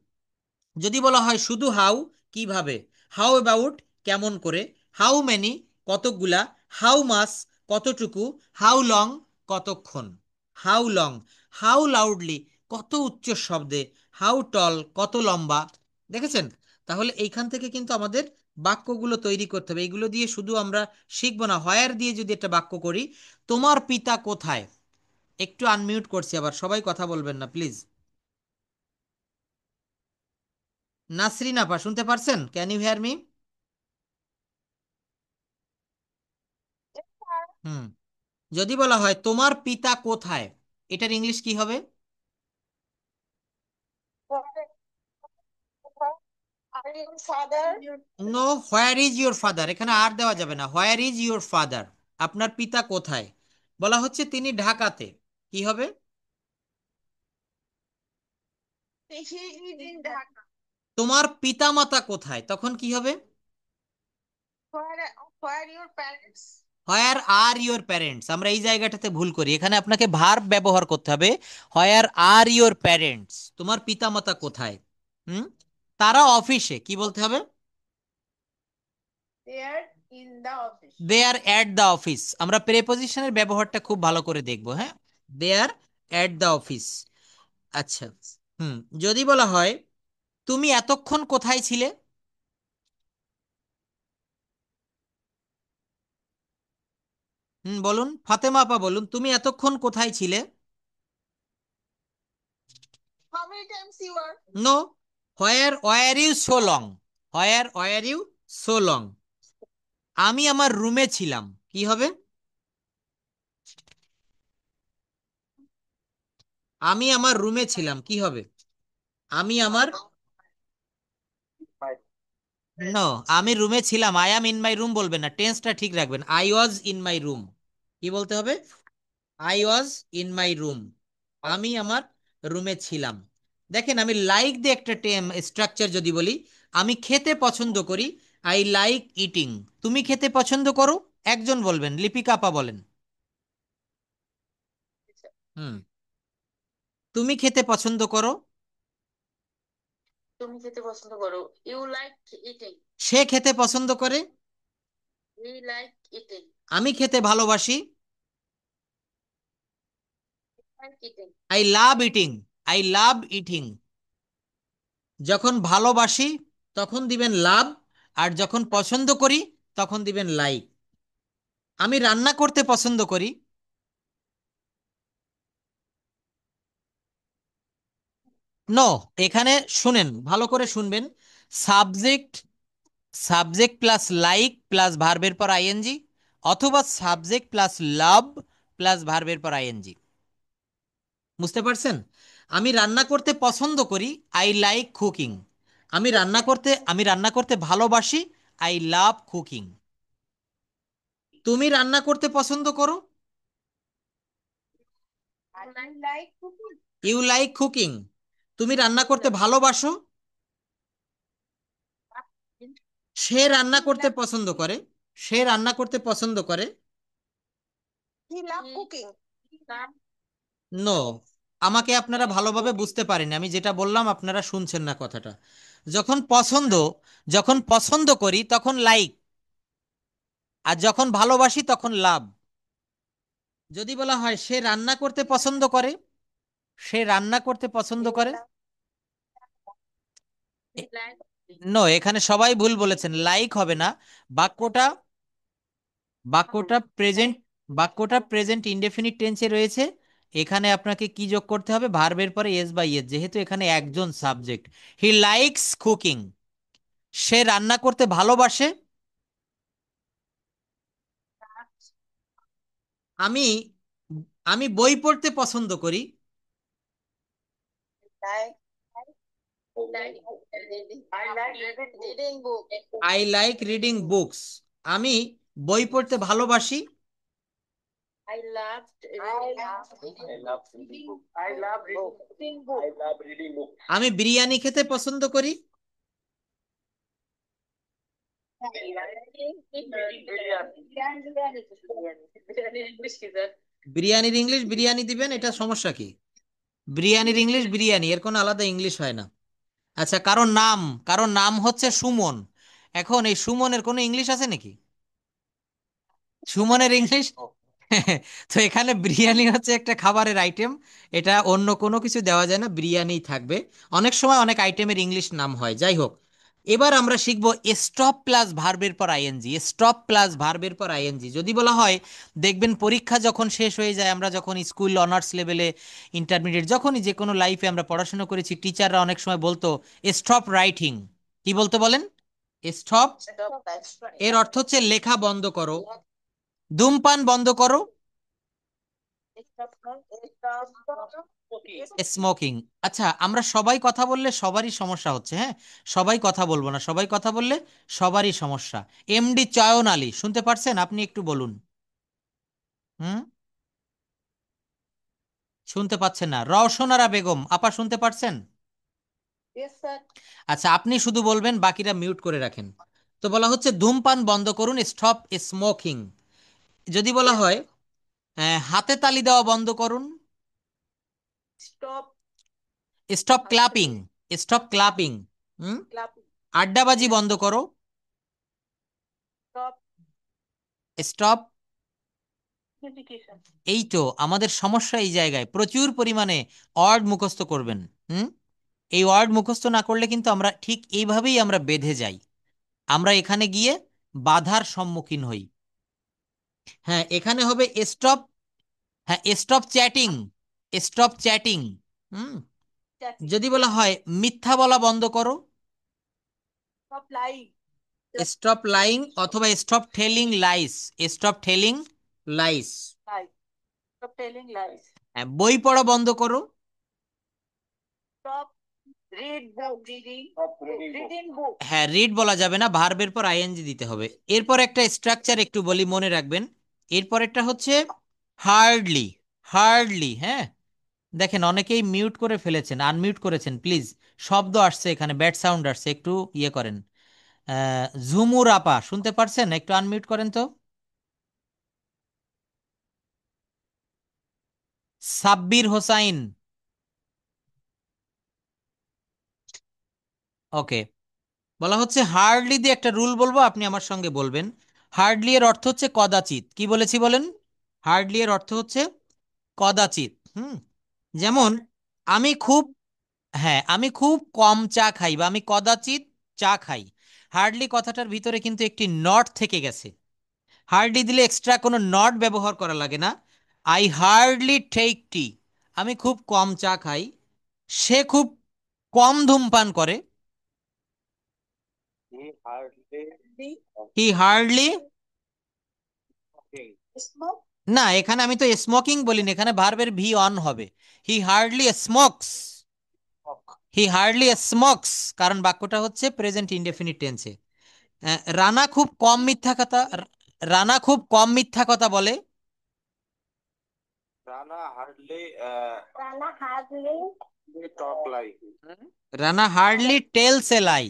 যদি বলা হয় শুধু হাউ, কিভাবে? হাউ অ্যাবাউট, কেমন করে? হাউ মেনি, কতকগুলা? হাউ মাস, কতটুকু? হাউ লং, কতক্ষণ? How long. হাউ লাউডলি, কত উচ্চ শব্দে? হাউ টল, কত লম্বা? দেখেছেন? তাহলে এইখান থেকে কিন্তু আমাদের বাক্যগুলো তৈরি করতে হবে। এইগুলো দিয়ে শুধু আমরা শিখবো না, হোয়ার দিয়ে যদি একটা বাক্য করি, তোমার পিতা কোথায়? একটু আনমিউট করছি, আবার সবাই কথা বলবেন না প্লিজ। নাসরিন আপা শুনতে পারছেন? Can you hear me? হুম। যদি বলা হয় তোমার পিতা কোথায়, এটার ইংলিশ কি হবে? No, where is your father, এখানে আর দেওয়া যাবে না। হোয়ার ইজ ইউর ফাদার, আপনার পিতা কোথায়? বলা হচ্ছে তিনি ঢাকাতে, কি হবে? তোমার পিতামাতা কোথায়, তখন কি হবে? হোয়ার আর ইউর প্যারেন্টস। আমরা এই জায়গাটাতে ভুল করি, এখানে আপনাকে ভার্ব ব্যবহার করতে হবে। হোয়ার আর ইউর প্যারেন্টস, তোমার পিতামাতা কোথায়? হুম। তারা অফিসে, কি বলতে হবে? দে আর অ্যাট দ্য অফিস। আমরা প্রেপোজিশনের ব্যবহারটা খুব ভালো করে দেখবো, হ্যাঁ। দে আর অ্যাট দ্য অফিস। আচ্ছা। হুম। যদি বলা হয় তুমি এতক্ষণ কোথায় ছিলে? হুম, বলুন ফাতেমা আপা, বলুন তুমি এতক্ষণ কোথায় ছিলে? No, where were you so long? Where were you so long? আমি আমার রুমে ছিলাম, কি হবে? আমি আমার রুমে ছিলাম, কি হবে? আমি আমার, নো, আমি রুমে ছিলাম, I am in my room বলবেন না, টেন্সটা ঠিক রাখবেন। I was in my room. কি বলতে হবে? I was in my room, আমি আমার রুমে ছিলাম। দেখেন আমি লাইক দিয়ে একটা স্ট্রাকচার যদি বলি, আমি খেতে পছন্দ করি, আই লাইক ইটিং। তুমি খেতে পছন্দ করো, একজন বলবেন, লিপিকা আপা বলেন। হুম। তুমি খেতে পছন্দ করো, সে খেতে পছন্দ করে, আমি খেতে ভালোবাসি, I love eating. I love eating. যখন ভালোবাসি তখন দিবেন লাভ, আর যখন পছন্দ করি তখন দিবেন লাইক। আমি রান্না করতে পছন্দ করি। নো, এখানে শুনেন, ভালো করে শুনবেন। Subject, subject plus like plus ভার্বের পর আইএনজি, অথবা সাবজেক্ট প্লাস লাভ প্লাস ভার্বের পর আইএনজি। বুঝতে পারছেন? আমি রান্না করতে পছন্দ করি, আই লাইক কুকিং। আমি রান্না করতে ভালোবাসি, আই লাভ কুকিং। তুমি রান্না করতে পছন্দ করো, ইউ লাইক কুকিং। তুমি রান্না করতে ভালোবাসো, সে রান্না করতে পছন্দ করে, সে রান্না করতে পছন্দ করে। নো, আমাকে আপনারা ভালোভাবে বুঝতে পারেন, আমি যেটা বললাম আপনারা শুনছেন না কথাটা। যখন পছন্দ, যখন পছন্দ করি তখন লাইক, আর যখন ভালোবাসি তখন লাভ। যদি বলা হয় সে রান্না করতে পছন্দ করে, সে রান্না করতে পছন্দ করে। নো, এখানে সবাই ভুল বলেছেন, লাইক হবে না। বাক্যটা, বাক্যটা প্রেজেন্ট, বাক্যটা প্রেজেন্ট ইনডেফিনিট টেন্সে রয়েছে। এখানে আপনাকে কি যোগ করতে হবে? ভার্বের পরে এস বাই এস, যেহেতু এখানে একজন সাবজেক্ট। হি লাইকস কুকিং, সে রান্না করতে ভালোবাসে। আমি, আমি বই পড়তে পছন্দ করি, আই লাইক রিডিং বুকস। আমি বই পড়তে ভালোবাসি, I loved reading book. I love reading book. I love reading book. আমি বিরিয়ানি খেতে পছন্দ করি। বিরিয়ানির ইংলিশ বিরিয়ানি দিবেন, এটা সমস্যা কি? বিরিয়ানির ইংলিশ বিরিয়ানি, এর কোনো আলাদা ইংলিশ হয় না। আচ্ছা, কারণ নাম হচ্ছে সুমন। এখন এই সুমনের কোনো ইংলিশ আছে নাকি? সুমনের ইংলিশ তো এখানে বিরিয়ানি হচ্ছে একটা খাবারের আইটেম, এটা অন্য কোনো কিছু দেওয়া যায় না, বিরিয়ানিই থাকবে। অনেক সময় অনেক আইটেমের ইংলিশ নাম হয়, যাই হোক। এবার আমরা শিখবো স্টপ প্লাস ভার্বের পর আইএনজি। স্টপ প্লাস ভার্বের পর আইএনজি যদি বলা হয়, দেখবেন পরীক্ষা যখন শেষ হয়ে যায়, আমরা যখন স্কুল অনার্স লেভেলে, ইন্টারমিডিয়েট, যখনই যে কোনো লাইফে আমরা পড়াশোনা করেছি, টিচাররা অনেক সময় বলতো স্টপ রাইটিং। কি বলতো বলেন? স্টপ। এর অর্থ হচ্ছে লেখা বন্ধ করো, ধূমপান বন্ধ করো, স্মোকিং। আচ্ছা, আমরা সবাই কথা বললে সবারই সমস্যা হচ্ছে, হ্যাঁ, সবাই কথা বলবো না, সবাই কথা বললে সবারই সমস্যা। এমডি চয়ন আলী শুনতে পারছেন? আপনি একটু বলুন। হুম, শুনতে পাচ্ছেন না। রওশনারা বেগম আপা শুনতে পারছেন? আচ্ছা, আপনি শুধু বলবেন, বাকিরা মিউট করে রাখেন। তো বলা হচ্ছে ধূমপান বন্ধ করুন, স্টপ স্মোকিং। যদি বলা হয় হাতে তালি দেওয়া বন্ধ করুন, স্টপ ক্লাপিং, স্টপ ক্লাপিং। হুম, আড্ডাবাজি বন্ধ করো, স্টপ। এই তো আমাদের সমস্যা, এই জায়গায় প্রচুর পরিমাণে ওয়ার্ড মুখস্থ করবেন। হুম, এই ওয়ার্ড মুখস্থ না করলে কিন্তু আমরা ঠিক এইভাবেই আমরা বেঁধে যাই, আমরা এখানে গিয়ে বাধার সম্মুখীন হই। হ্যাঁ, এখানে হবে স্টপ। হ্যাঁ, স্টপ চ্যাটিং, স্টপ চ্যাটিং। হুম, যদি বলা হয় মিথ্যা বলা বন্ধ করো, স্টপ লাইং, অথবা stop telling lines, stop telling lines. বই পড়া বন্ধ করো, হ্যাঁ, রিড বলা যাবে না, ভার্বের পর আইএনজি দিতে হবে। এরপর একটা স্ট্রাকচার একটু বলি, মনে রাখবেন। এরপর একটা হচ্ছে হার্ডলি। হার্ডলি, হ্যাঁ, দেখেন অনেকেই মিউট করে ফেলেছেন, আনমিউট করেছেন, প্লিজ। শব্দ আসছে এখানে, ব্যাড সাউন্ড আসছে, একটু ইয়ে করেন। ঝুমুর আপা শুনতে পারছেন? একটু আনমিউট করেন তো। সাব্বির হোসাইন, ওকে। বলা হচ্ছে হার্ডলি দিয়ে একটা রুল বলবো, আপনি আমার সঙ্গে বলবেন। হার্ডলি এর অর্থ হচ্ছে কদাচিৎ। কি বলেছি বলেন? হার্ডলি এর অর্থ হচ্ছে কদাচিৎ। হুম, যেমন আমি খুব, হ্যাঁ, আমি খুব কম চা খাই, বা আমি কদাচিৎ চা খাই। হার্ডলি কথাটার ভিতরে কিন্তু একটি নট থেকে গেছে। হার্ডলি দিলে এক্সট্রা কোনো নট ব্যবহার করা লাগে না। আই হার্ডলি টেক টি, আমি খুব কম চা খাই। সে খুব কম ধূমপান করে, হি হার্ডলি। না, এখানে আমি তো স্মোকিং বলিনি, এখানে ভার্বের ভি অন হবে। হি হার্ডলি স্মোকস, হি হার্ডলি স্মোকস, কারণ বাক্যটা হচ্ছে প্রেজেন্ট ইনডেফিনিট টেন্সে। রানা খুব কম মিথ্যা কথা, রানা খুব কম মিথ্যা কথা বলে, Rana hardly tells a lie,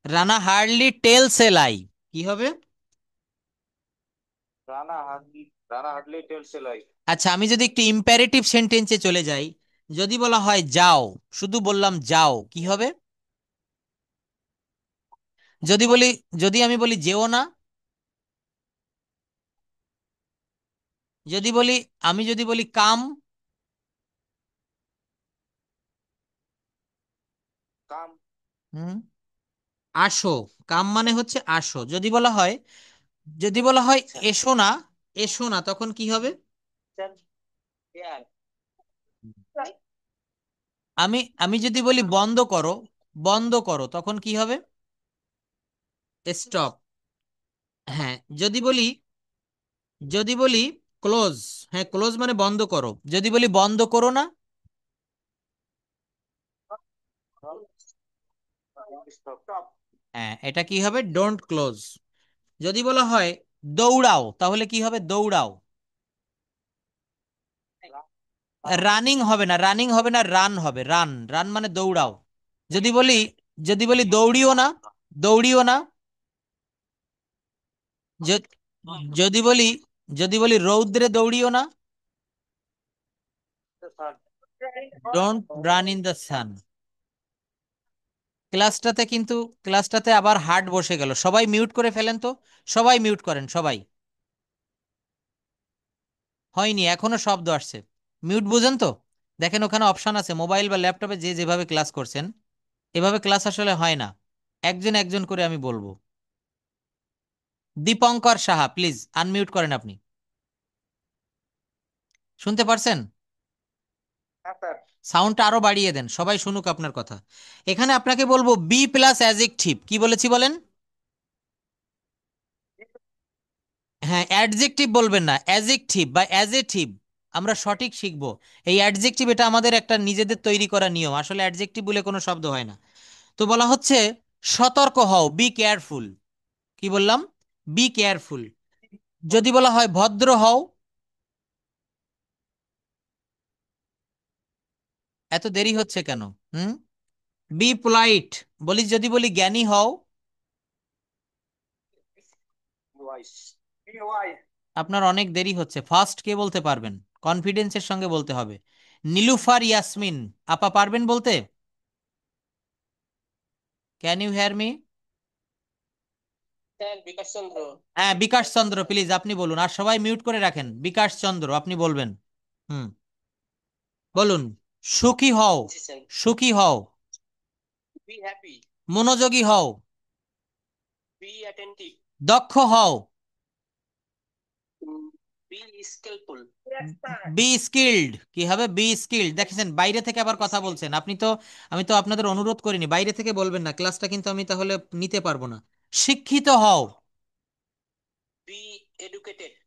Rana hardly tells a lie. কি হবে? আচ্ছা, আমি যদি একটু ইম্পারেটিভ সেন্টেন্সে চলে যাই, যদি বলা হয় যাও, শুধু বললাম যাও, কি হবে? যদি বলি, যদি আমি বলি যেও না, যদি বলি, আমি যদি বলি কাম, হুম, আসো, কাম মানে হচ্ছে আসো। যদি বলা হয়, যদি বলা হয় এসো না, এসো না, তখন কি হবে? আমি আমি যদি বলি বন্ধ করো, বন্ধ করো, তখন কি হবে? স্টপ। হ্যাঁ, যদি বলি, যদি বলি ক্লোজ, হ্যাঁ, ক্লোজ মানে বন্ধ করো। যদি বলি বন্ধ করো না, হ্যাঁ, এটা কি হবে? Don't close. যদি বলা হয় দৌড়াও, তাহলে কি হবে? দৌড়াও। রানিং হবে না, রানিং হবে না, রান হবে, রান, রান মানে দৌড়াও। যদি বলি, যদি বলি দৌড়িও না, দৌড়িও না। য- যদি বলি, যদি বলি রৌদ্রে দৌড়িও না, don't run in the sun. ক্লাসটাতে কিন্তু, ক্লাসটাতে আবার হার্ট বসে গেল, সবাই মিউট করে ফেলেন তো, সবাই মিউট করেন সবাই। হয়নি, এখনো শব্দ আসছে। মিউট বুঝেন তো? দেখেন ওখানে অপশন আছে, মোবাইল বা ল্যাপটপে যে যেভাবে ক্লাস করছেন এভাবে ক্লাস আসলে হয় না। একজন একজন করে আমি বলবো। দীপঙ্কর সাহা, প্লিজ আনমিউট করেন আপনি। শুনতে পারছেন? সাউন্ডটা আরো বাড়িয়ে দেন, সবাই শুনুক আপনার কথা। এখানে আপনাকে বলবো বি প্লাস অ্যাডজেক্টিভ, কি বলেছি বলেন? হ্যাঁ, অ্যাডজেক্টিভ বলবেন না, অ্যাডজেক্টিভ বা অ্যাজেটিভ। আমরা সঠিক শিখবো। এই অ্যাডজেক্টিভ এটা আমাদের একটা নিজেদের তৈরি করা নিয়ম, আসলে অ্যাডজেক্টিভ বলে কোনো শব্দ হয় না। তো বলা হচ্ছে সতর্ক হও, বি কেয়ারফুল। কি বললাম? Be careful. যদি বলা হয় ভদ্র হও, এত দেরি হচ্ছে কেন? হুম। Be polite. বলি, যদি বলি জ্ঞানী হও, আপনার অনেক দেরি হচ্ছে, ফার্স্ট কে বলতে পারবেন? কনফিডেন্সের সঙ্গে বলতে হবে। নীলুফার ইয়াসমিন আপা পারবেন বলতে? Can you hear me? হ্যাঁ, বিকাশ চন্দ্র, প্লিজ আপনি বলুন, আর সবাই মিউট করে রাখেন। বিকাশ চন্দ্র আপনি বলবেন। হুম, বলুন। সুখী হও, সুখী হও। মনোযোগী হও। দক্ষ হও। Be skilled. কি হবে? Be skilled. দেখেছেন বাইরে থেকে আবার কথা বলছেন আপনি তো। আমি তো আপনাদের অনুরোধ করিনি, বাইরে থেকে বলবেন না, ক্লাসটা কিন্তু আমি তাহলে নিতে পারবো না। শিক্ষিত হও।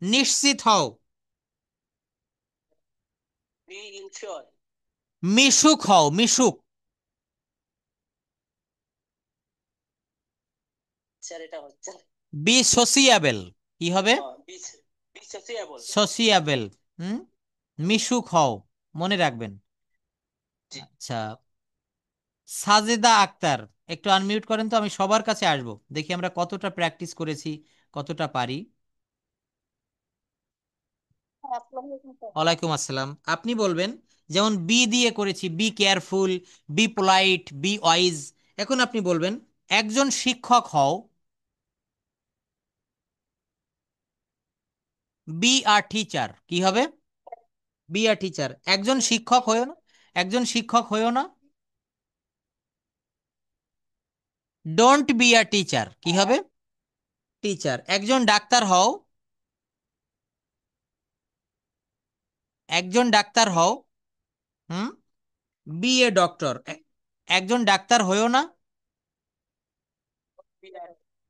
নিশ্চিত হও। মিশুক হও, মিশুক। বি সোসিয়াবেল। কি হবে? সোসিয়াবেল। হুম। মিশুক হও, মনে রাখবেন। আচ্ছা, সাজেদা আক্তার, একটু আনমিউট করেন তো, আমি সবার কাছে আসবো, দেখি আমরা কতটা প্র্যাকটিস করেছি, কতটা পারি। ওয়ালাইকুম আসসালাম। আপনি বলবেন, যেমন বি দিয়ে করেছি, be careful, B polite, B wise. এখন আপনি বলবেন একজন শিক্ষক হও, বি আ টিচার। কি হবে? Be a teacher. একজন শিক্ষক হয়েও না, একজন শিক্ষক হয়েও না, ডোন্ট বি আ টিচার। কি হবে? টিচার। একজন ডাক্তার হও, একজন ডাক্তার হও। হুম। Be a doctor. একজন ডাক্তার হয়েও না,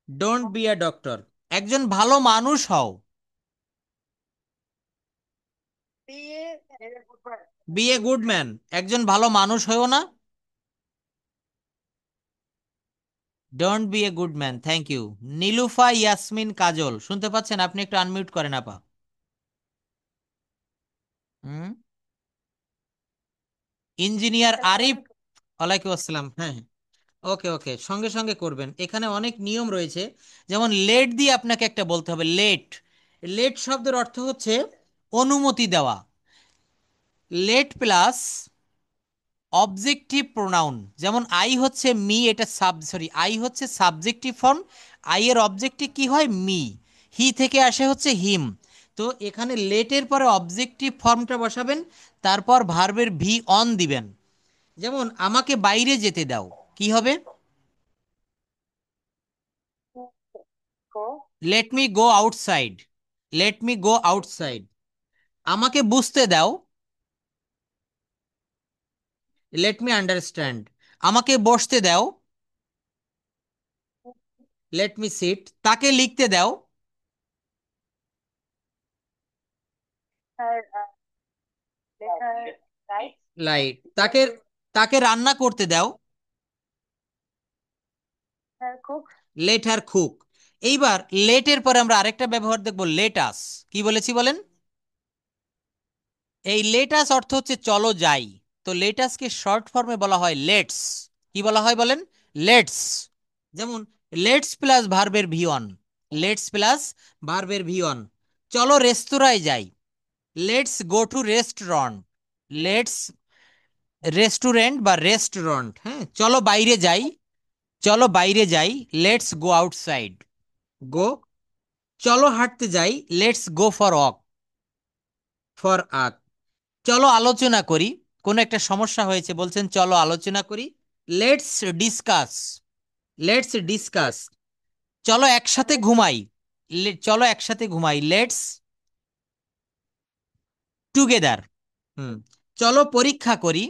ডোন্ট বি আ ডক্টর। একজন ভালো মানুষ হও, বি এ গুড ম্যান। একজন ভালো মানুষ হয়েও না, don't be a good man. Thank you. Nilufa Yasmin Kajal, শুনতে পাচ্ছেন? আপনি একটু আনমিউট করেন আপা। হুম। ইঞ্জিনিয়ার আরিফ। ওয়ালাইকুম আসসালাম। হ্যাঁ, হ্যাঁ। ওকে ওকে, সঙ্গে সঙ্গে করবেন, এখানে অনেক নিয়ম রয়েছে। যেমন লেট দিয়ে আপনাকে একটা বলতে হবে, লেট। লেট শব্দের অর্থ হচ্ছে অনুমতি দেওয়া। Let plus objective pronoun. যেমন আই হচ্ছে মি, এটা আই হচ্ছে সাবজেক্টিভ ফর্ম। আই এর অবজেক্টিভ কি হয়? মি। হি থেকে আসে হচ্ছে হিম। তো এখানে লেটের পরে অবজেক্টিভ ফর্মটা বসাবেন, তারপর ভার্বের ভি অন দিবেন। যেমন আমাকে বাইরে যেতে দাও, কি হবে? Let me go outside. Let me go outside. আমাকে বুঝতে দাও, লেট মি আন্ডারস্ট্যান্ড। আমাকে বসতে দাও, লেট মি সিট। তাকে লিখতে দাও, লাইট। তাকে, তাকে রান্না করতে দাও, লেট হার কুক। এইবার লেটের পরে আমরা আরেকটা ব্যবহার দেখবো, লেটাস। কি বলেছি বলেন? এই লেটাস অর্থ হচ্ছে চলো যাই। তো লেটাসকে শর্ট ফর্মে বলা হয় লেটস। কি বলা হয় বলেন? লেটস। যেমন লেটস প্লাস ভার্বের ভি অন, লেটস প্লাস ভার্বের ভি অন। চলো রেস্তোরাঁয় যাই, let's go to restaurant, let's restaurant বা রেস্টুরেন্ট। হ্যাঁ, চলো বাইরে যাই, চলো বাইরে যাই, লেটস গো আউটসাইড, গো। চলো হাঁটতে যাই, let's go for walk, for আক। চলো আলোচনা করি, কোনো একটা সমস্যা হয়েছে, বলছেন চলো আলোচনা করি, লেটস ডিসকাস, লেটস ডিসকাস। চলো একসাথে ঘুমাই, চলো একসাথে ঘুমাই, লেটস টুগেদার। হুম। চলো পরীক্ষা করি,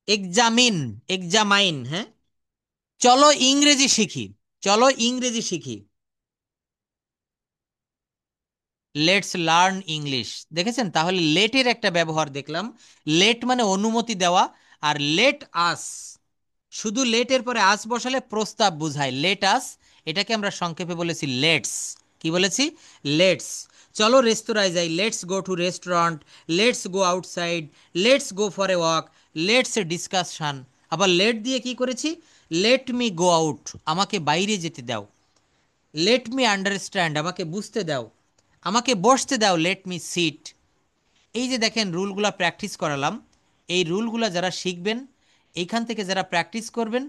এক্সামিন, এক্সামাইন। হ্যাঁ। চলো ইংরেজি শিখি, চলো ইংরেজি শিখি, লেটস লার্ন ইংলিশ। দেখেছেন? তাহলে লেটের একটা ব্যবহার দেখলাম। লেট মানে অনুমতি দেওয়া, আর লেট আস, শুধু লেটের পরে আস বসালে প্রস্তাব বুঝায়, লেট আস। এটাকে আমরা সংক্ষেপে বলেছি লেটস। কি বলেছি? লেটস। চলো রেস্তোরাঁয় যাই, let's go to restaurant, let's go outside, let's go for a walk, let's discussion. আবার লেট দিয়ে কি করেছি? লেট মি গো আউট, আমাকে বাইরে যেতে দাও, লেট মি আন্ডারস্ট্যান্ড, আমাকে বুঝতে দাও, আমাকে বসতে দাও, লেট মি সিট। এই যে দেখেন রুলগুলা প্র্যাকটিস করালাম, এই রুলগুলা যারা শিখবেন, এইখান থেকে যারা প্র্যাকটিস করবেন,